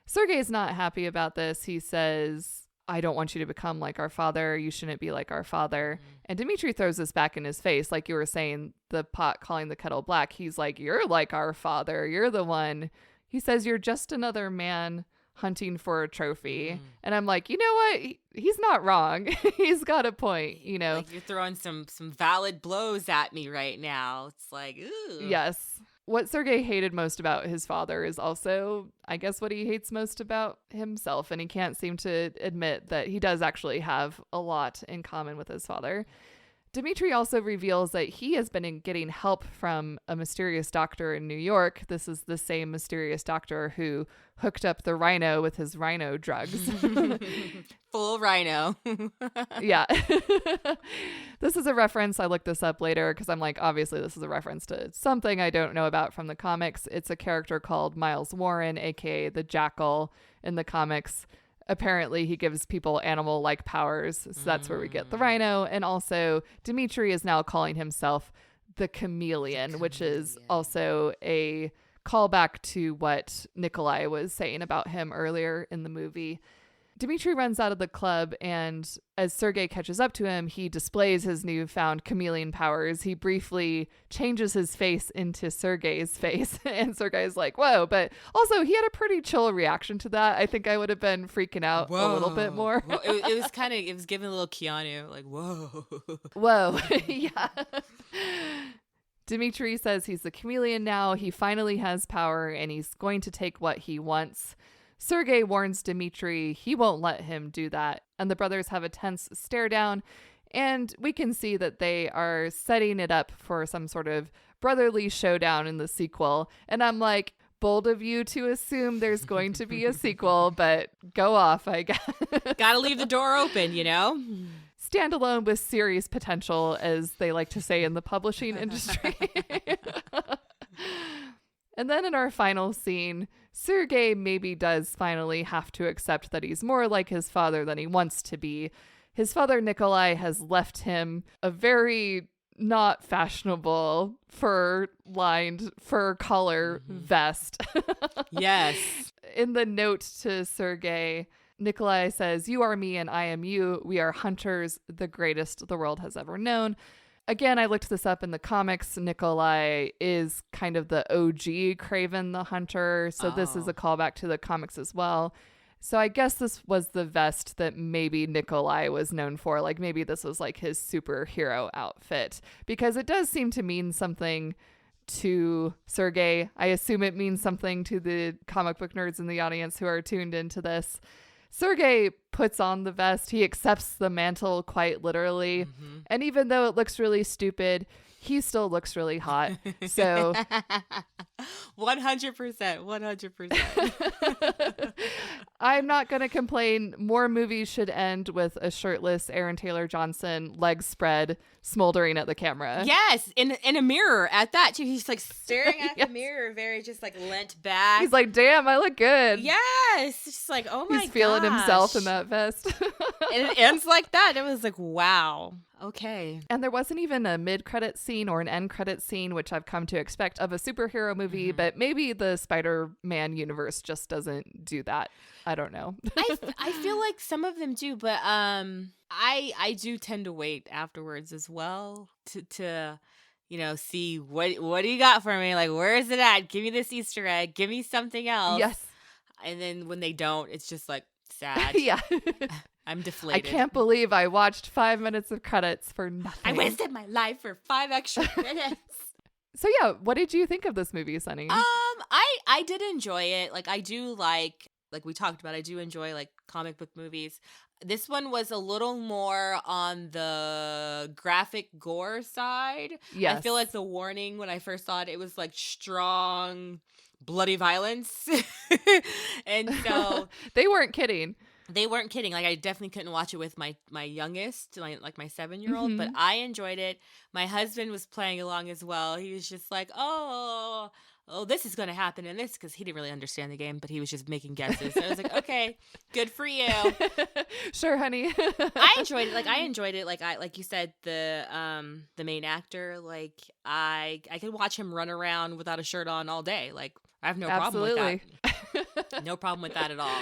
Sergei's not happy about this. He says, I don't want you to become like our father. You shouldn't be like our father. And Dmitri throws this back in his face. Like you were saying, the pot calling the kettle black. He's like, you're like our father. You're the one. He says, you're just another man hunting for a trophy. And I'm like, you know what? He's not wrong. He's got a point, Like you're throwing some valid blows at me right now. It's like, ooh. Yes. What Sergei hated most about his father is also, I guess, what he hates most about himself. And he can't seem to admit that he does actually have a lot in common with his father. Dmitri also reveals that he has been getting help from a mysterious doctor in New York. This is the same mysterious doctor who hooked up the rhino with his rhino drugs. Full rhino. Yeah. This is a reference. I looked this up later because I'm like, obviously this is a reference to something I don't know about from the comics. It's a character called Miles Warren, aka the Jackal in the comics. Apparently he gives people animal-like powers, so that's where we get the rhino. And also Dmitri is now calling himself the chameleon, which is also a callback to what Nikolai was saying about him earlier in the movie. Dmitri runs out of the club, and as Sergei catches up to him, he displays his newfound chameleon powers. He briefly changes his face into Sergei's face, and Sergei's like, whoa. But also, he had a pretty chill reaction to that. I think I would have been freaking out a little bit more. Well, it was giving a little Keanu, like, whoa. Whoa. Yeah. Dmitri says he's the chameleon now. He finally has power, and he's going to take what he wants. Sergei warns Dmitri he won't let him do that, and the brothers have a tense stare down, And we can see that they are setting it up for some sort of brotherly showdown in the sequel. And I'm like, bold of you to assume there's going to be a sequel, but go off, I guess. Gotta leave the door open, you know? Standalone with serious potential, as they like to say in the publishing industry. And then in our final scene, Sergei maybe does finally have to accept that he's more like his father than he wants to be. His father, Nikolai, has left him a very not fashionable fur-lined, fur color vest. Yes. In the note to Sergei, Nikolai says, "You are me and I am you. We are hunters, the greatest the world has ever known." Again, I looked this up in the comics. Nikolai is kind of the OG Kraven the Hunter. So this is a callback to the comics as well. So I guess this was the vest that maybe Nikolai was known for. Like maybe this was like his superhero outfit, because it does seem to mean something to Sergei. I assume it means something to the comic book nerds in the audience who are tuned into this. Sergei puts on the vest. He accepts the mantle quite literally. Mm-hmm. And even though it looks really stupid, he still looks really hot. So 100%. I'm not going to complain. More movies should end with a shirtless Aaron Taylor Johnson, legs spread, smoldering at the camera. Yes, in a mirror at that too. He's like staring at the mirror, very just like leant back. He's like, "Damn, I look good." Yes, just like, oh my god. He's feeling himself in that vest. And it ends like that. It was like, wow. Okay. And there wasn't even a mid-credit scene or an end-credit scene, which I've come to expect of a superhero movie, but maybe the Spider-Man universe just doesn't do that. I don't know. I feel like some of them do, but I do tend to wait afterwards as well to see what do you got for me? Like, where is it at? Give me this Easter egg. Give me something else. Yes. And then when they don't, it's just like sad. Yeah. I'm deflated. I can't believe I watched 5 minutes of credits for nothing. I wasted my life for 5 extra minutes. So yeah, what did you think of this movie, Sunny? I did enjoy it. Like I do like we talked about, I do enjoy like comic book movies. This one was a little more on the graphic gore side. Yes. I feel like the warning when I first saw it, it was like strong bloody violence. And so they weren't kidding. They weren't kidding. Like I definitely couldn't watch it with my youngest, my 7-year-old, but I enjoyed it. My husband was playing along as well. He was just like, oh, this is going to happen in this, because he didn't really understand the game, but he was just making guesses. And I was like, okay, good for you. Sure, honey. I enjoyed it. Like you said, the main actor, like I could watch him run around without a shirt on all day. Like I have no problem with that. No problem with that at all.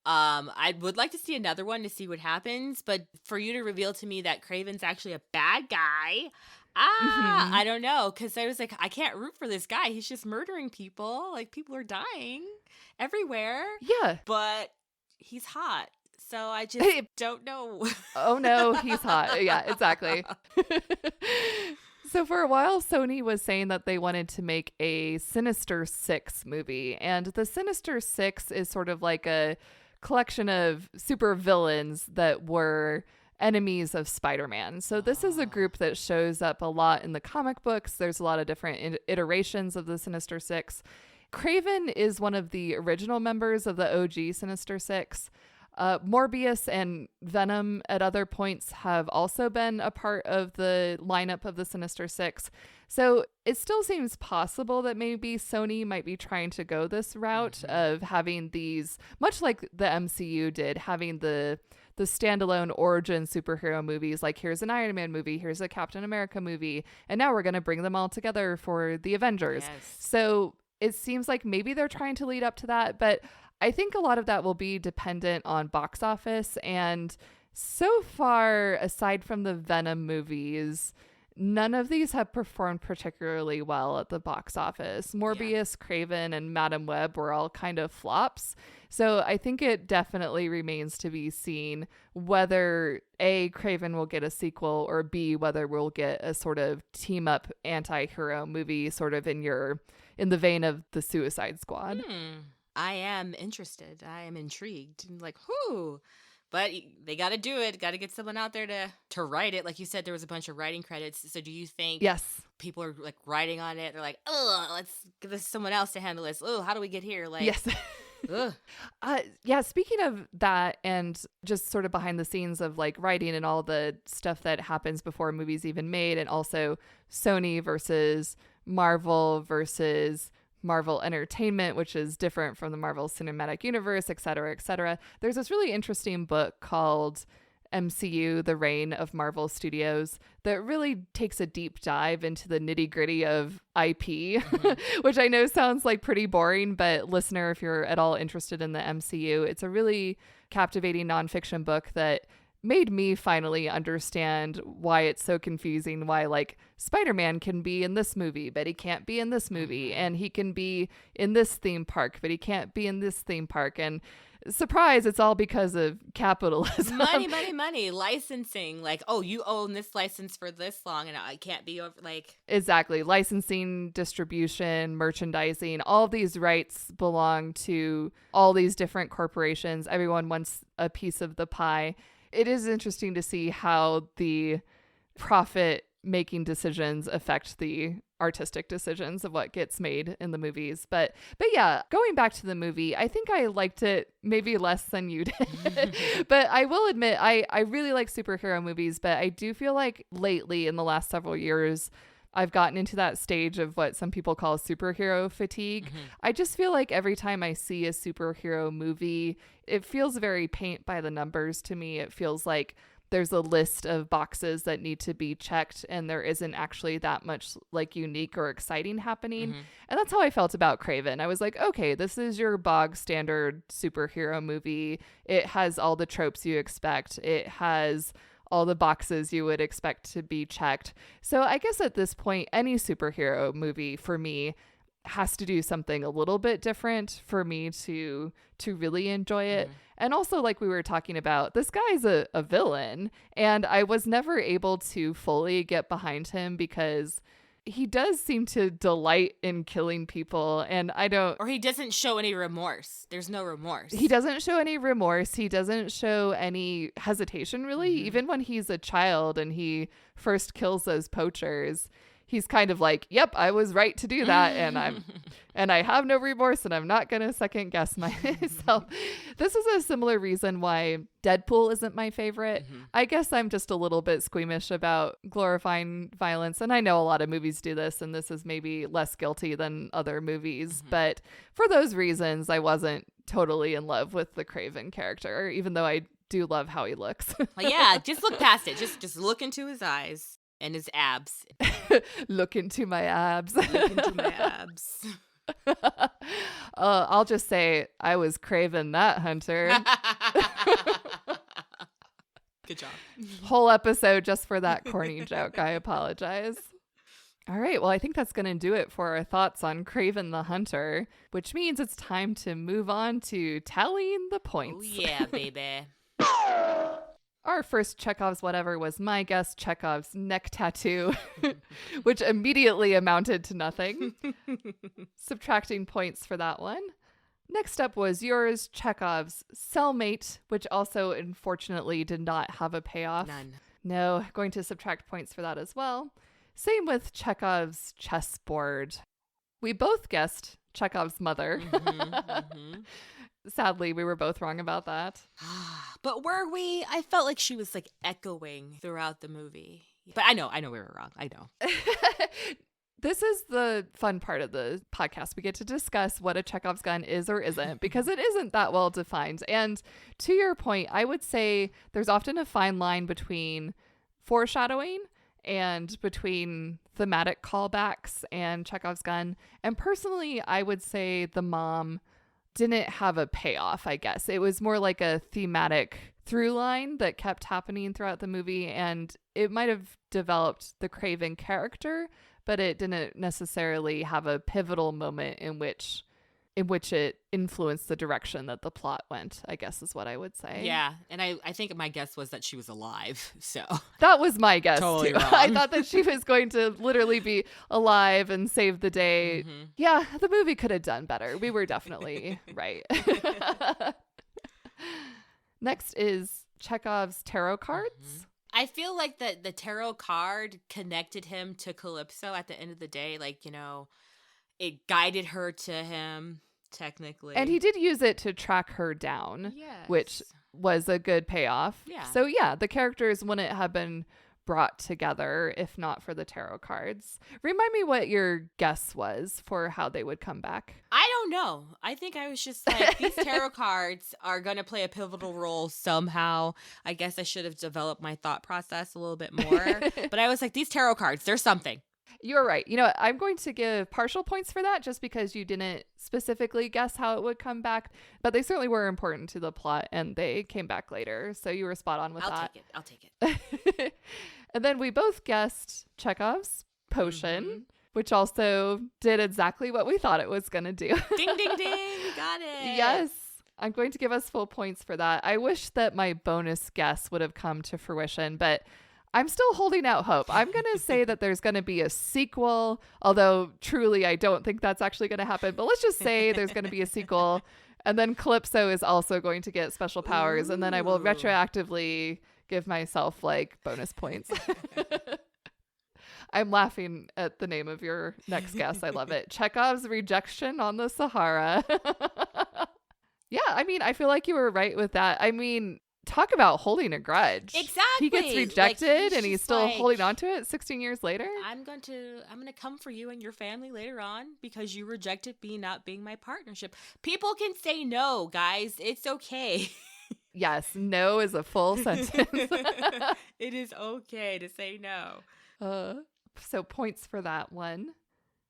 I would like to see another one to see what happens, but for you to reveal to me that Kraven's actually a bad guy, I don't know, because I was like, I can't root for this guy. He's just murdering people. Like, people are dying everywhere. Yeah. But he's hot, so I just don't know. Oh, no, he's hot. Yeah, exactly. So for a while, Sony was saying that they wanted to make a Sinister Six movie, and the Sinister Six is sort of like a collection of super villains that were enemies of Spider-Man. So this is a group that shows up a lot in the comic books. There's a lot of different iterations of the Sinister Six. Kraven is one of the original members of the OG Sinister Six. Morbius and Venom at other points have also been a part of the lineup of the Sinister Six. So it still seems possible that maybe Sony might be trying to go this route of having these, much like the MCU did, having the standalone origin superhero movies. Like, here's an Iron Man movie, here's a Captain America movie, and now we're going to bring them all together for the Avengers. Yes. So it seems like maybe they're trying to lead up to that, but I think a lot of that will be dependent on box office. And so far, aside from the Venom movies, none of these have performed particularly well at the box office. Morbius, Kraven, and Madam Web were all kind of flops. So I think it definitely remains to be seen whether A, Kraven will get a sequel, or B, whether we'll get a sort of team up anti-hero movie sort of in the vein of the Suicide Squad. I am interested. I am intrigued. Like, whoo, But they got to do it. Got to get someone out there to write it. Like you said, there was a bunch of writing credits. So do you think Yes. people are like writing on it? They're like, oh, let's give this to someone else to handle this. Oh, how do we get here? Like, Yes. Yeah, speaking of that and just sort of behind the scenes of like writing and all the stuff that happens before a movie's even made, and also Sony versus Marvel Entertainment, which is different from the Marvel Cinematic Universe, et cetera, et cetera. There's this really interesting book called MCU, The Reign of Marvel Studios, that really takes a deep dive into the nitty gritty of IP, which I know sounds like pretty boring, but listener, if you're at all interested in the MCU, it's a really captivating nonfiction book that made me finally understand why it's so confusing, why like Spider-Man can be in this movie, but he can't be in this movie, and he can be in this theme park, but he can't be in this theme park. And surprise, it's all because of capitalism. Money, licensing. Like, oh, you own this license for this long and I can't be over, like. Exactly. Licensing, distribution, merchandising, all of these rights belong to all these different corporations. Everyone wants a piece of the pie. It is interesting to see how the profit making decisions affect the artistic decisions of what gets made in the movies. But yeah, going back to the movie, I think I liked it maybe less than you did. But I will admit, I really like superhero movies, but I do feel like lately in the last several years, I've gotten into that stage of what some people call superhero fatigue. I just feel like every time I see a superhero movie, it feels very paint by the numbers to me. It feels like there's a list of boxes that need to be checked and there isn't actually that much like unique or exciting happening. And that's how I felt about Kraven. I was like, okay, this is your bog standard superhero movie. It has all the tropes you expect. It has all the boxes you would expect to be checked. So I guess at this point, any superhero movie for me has to do something a little bit different for me to really enjoy it. And also, like we were talking about, this guy's a villain, and I was never able to fully get behind him because he does seem to delight in killing people, and I don't... Or he doesn't show any remorse. There's no remorse. He doesn't show any remorse. He doesn't show any hesitation, really. Even when he's a child and he first kills those poachers, he's kind of like, yep, I was right to do that, and I have no remorse, and I'm not going to second guess myself. This is a similar reason why Deadpool isn't my favorite. I guess I'm just a little bit squeamish about glorifying violence, and I know a lot of movies do this, and this is maybe less guilty than other movies, but for those reasons, I wasn't totally in love with the Kraven character, even though I do love how he looks. Well, yeah, just look past it. Just look into his eyes. And his abs. Look into my abs. Look into my abs. I'll just say I was Kraven that hunter. Good job. Whole episode just for that corny joke. I apologize. All right. Well, I think that's going to do it for our thoughts on Kraven the Hunter, which means it's time to move on to tallying the points. Oh, yeah, baby. Our first Chekhov's whatever was my guess, Chekhov's neck tattoo, which immediately amounted to nothing. Subtracting points for that one. Next up was yours, Chekhov's cellmate, which also unfortunately did not have a payoff. None. No, going to subtract points for that as well. Same with Chekhov's chessboard. We both guessed Chekhov's mother. Sadly, we were both wrong about that. But were we? I felt like she was like echoing throughout the movie. But I know we were wrong. I know. This is the fun part of the podcast. We get to discuss what a Chekhov's gun is or isn't, because it isn't that well defined. And to your point, I would say there's often a fine line between foreshadowing and between thematic callbacks and Chekhov's gun. And personally, I would say the mom didn't have a payoff, I guess. It was more like a thematic through line that kept happening throughout the movie, and it might have developed the Kraven character, but it didn't necessarily have a pivotal moment in which it influenced the direction that the plot went, I guess is what I would say. Yeah, and I think my guess was that she was alive, so. That was my guess, totally too. Wrong. I thought that she was going to literally be alive and save the day. Yeah, the movie could have done better. We were definitely right. Next is Chekhov's tarot cards. I feel like the tarot card connected him to Calypso at the end of the day. Like, it guided her to him, technically. And he did use it to track her down, which was a good payoff. Yeah. So yeah, the characters wouldn't have been brought together if not for the tarot cards. Remind me what your guess was for how they would come back. I don't know. I think I was just like, these tarot cards are going to play a pivotal role somehow. I guess I should have developed my thought process a little bit more. But I was like, these tarot cards, there's something. You're right. You know, I'm going to give partial points for that just because you didn't specifically guess how it would come back. But they certainly were important to the plot and they came back later. So you were spot on with that. I'll take it. And then we both guessed Chekhov's potion, which also did exactly what we thought it was going to do. Ding, ding, ding. We got it. Yes. I'm going to give us full points for that. I wish that my bonus guess would have come to fruition, but I'm still holding out hope. I'm going to say that there's going to be a sequel, although truly I don't think that's actually going to happen. But let's just say there's going to be a sequel. And then Calypso is also going to get special powers. And then I will retroactively give myself like bonus points. I'm laughing at the name of your next guess. I love it. Chekhov's Rejection on the Sahara. Yeah, I mean, I feel like you were right with that. I mean, talk about holding a grudge. Exactly. He gets rejected and he's still like, holding on to it 16 years later. I'm going to come for you and your family later on because you rejected me not being my partnership. People can say no, guys. It's okay. Yes, no is a full sentence. It is okay to say no. So points for that one.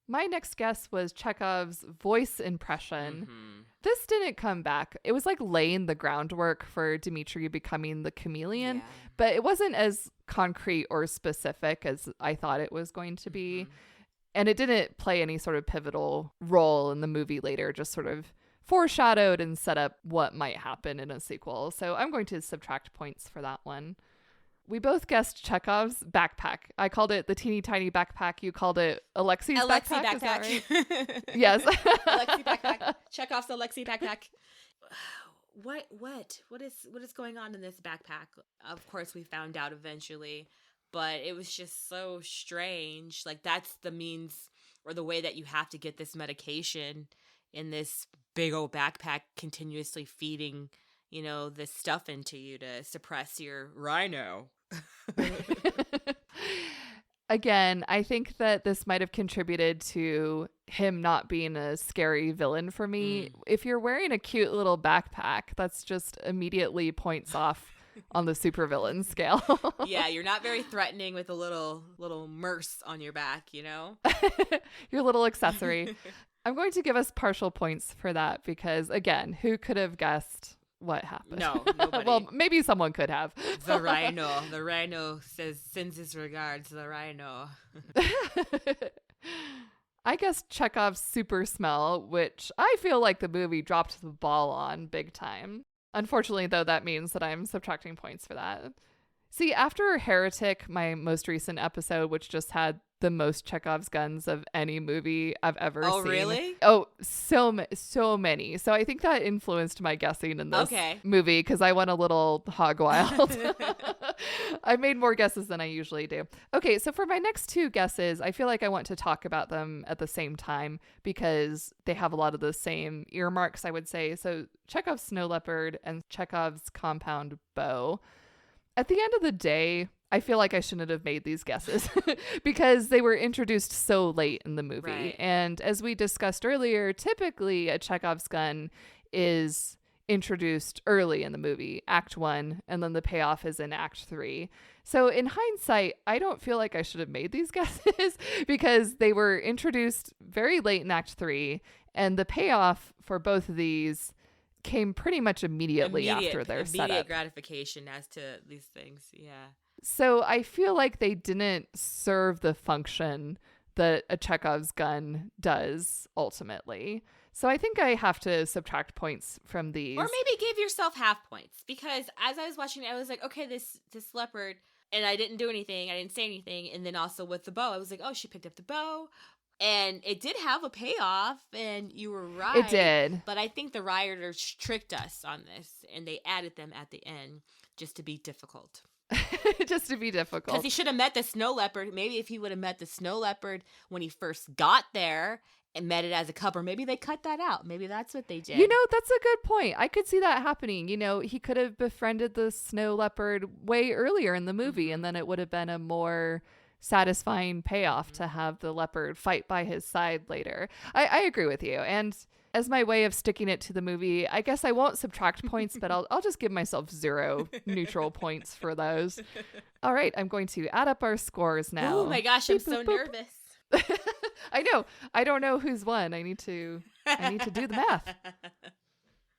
My next guess was Chekhov's voice impression. This didn't come back. It was like laying the groundwork for Dmitri becoming the chameleon, but it wasn't as concrete or specific as I thought it was going to be. And it didn't play any sort of pivotal role in the movie later, just sort of foreshadowed and set up what might happen in a sequel. So I'm going to subtract points for that one. We both guessed Chekhov's backpack. I called it the teeny tiny backpack. You called it Alexi's backpack. Is that right? Yes. Alexi backpack. Chekhov's Alexi backpack. What is going on in this backpack? Of course, we found out eventually, but it was just so strange. Like, that's the means or the way that you have to get this medication in this big old backpack, continuously feeding, this stuff into you to suppress your rhino. Again, I think that this might have contributed to him not being a scary villain for me. If you're wearing a cute little backpack, that's just immediately points off on the supervillain scale. Yeah, you're not very threatening with a little merce on your back, Your little accessory. I'm going to give us partial points for that because, again, who could have guessed what happened? No, nobody. Well, maybe someone could have. The rhino. The rhino sends his regards. The rhino. I guess Chekhov's super smell, which I feel like the movie dropped the ball on big time. Unfortunately, though, that means that I'm subtracting points for that. See, after Heretic, my most recent episode, which just had the most Chekhov's guns of any movie I've ever seen. Oh, really? Oh, so many. So I think that influenced my guessing in this movie because I went a little hog wild. I made more guesses than I usually do. Okay, so for my next two guesses, I feel like I want to talk about them at the same time because they have a lot of the same earmarks, I would say. So Chekhov's snow leopard and Chekhov's compound bow. At the end of the day, I feel like I shouldn't have made these guesses because they were introduced so late in the movie. Right. And as we discussed earlier, typically a Chekhov's gun is introduced early in the movie, Act 1, and then the payoff is in Act 3. So in hindsight, I don't feel like I should have made these guesses because they were introduced very late in Act 3, and the payoff for both of these came pretty much immediately after their setup. Immediate gratification as to these things, yeah. So I feel like they didn't serve the function that a Chekhov's gun does ultimately. So I think I have to subtract points from these. Or maybe give yourself half points because as I was watching it, I was like, okay, this leopard, and I didn't do anything. I didn't say anything. And then also with the bow, I was like, oh, she picked up the bow. And it did have a payoff, and you were right. It did. But I think the rioters tricked us on this, and they added them at the end just to be difficult. Just to be difficult. Because he should have met the snow leopard. Maybe if he would have met the snow leopard when he first got there and met it as a cub, or maybe they cut that out. Maybe that's what they did. You know, that's a good point. I could see that happening. You know, he could have befriended the snow leopard way earlier in the movie, and then it would have been a more satisfying payoff to have the leopard fight by his side later. I agree with you. And as my way of sticking it to the movie, I guess I won't subtract points, but I'll just give myself 0 neutral points for those. All right, I'm going to add up our scores now. Oh my gosh, I'm so nervous. I know. I don't know who's won. I need to do the math.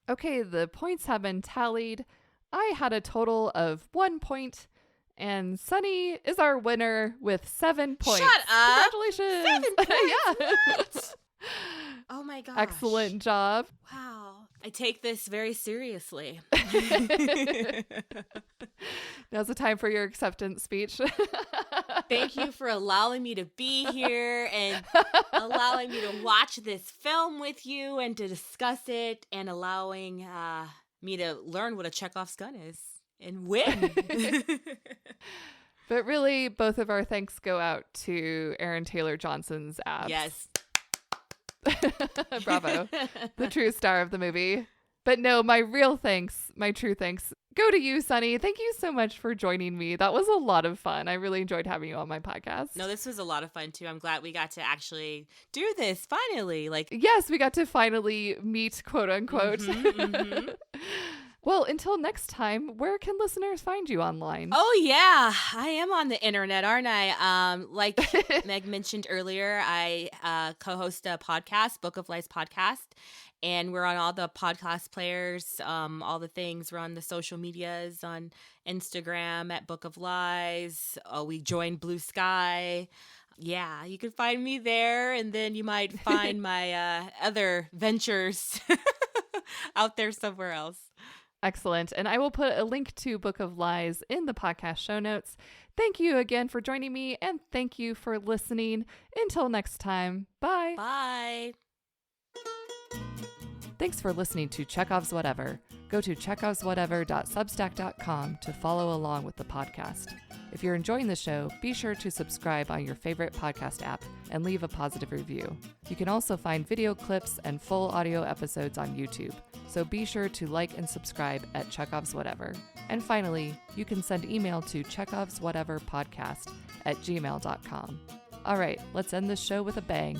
Okay, the points have been tallied. I had a total of 1 point. And Sunni is our winner with 7 points. Shut up. Congratulations. 7 points? Yeah. What? Oh my gosh. Excellent job. Wow. I take this very seriously. Now's the time for your acceptance speech. Thank you for allowing me to be here and allowing me to watch this film with you and to discuss it and allowing me to learn what a Chekhov's gun is. And win. But really, both of our thanks go out to Aaron Taylor Johnson's abs. Yes. Bravo. The true star of the movie. But no, my true thanks, go to you, Sunni. Thank you so much for joining me. That was a lot of fun. I really enjoyed having you on my podcast. No, this was a lot of fun, too. I'm glad we got to actually do this, finally. Yes, we got to finally meet, quote unquote. Mm-hmm. Well, until next time, where can listeners find you online? Oh, yeah. I am on the internet, aren't I? Like Meg mentioned earlier, I co-host a podcast, Book of Lies podcast, and we're on all the podcast players, all the things. We're on the social medias, on Instagram at Book of Lies. We joined Blue Sky. Yeah, you can find me there, and then you might find my other ventures out there somewhere else. Excellent. And I will put a link to Book of Lies in the podcast show notes. Thank you again for joining me, and thank you for listening. Until next time, bye. Bye. Thanks for listening to Chekhov's Whatever. Go to chekhovswhatever.substack.com to follow along with the podcast. If you're enjoying the show, be sure to subscribe on your favorite podcast app and leave a positive review. You can also find video clips and full audio episodes on YouTube, so be sure to like and subscribe at Chekhov's Whatever. And finally, you can send email to chekhovswhateverpodcast@gmail.com. All right, let's end this show with a bang.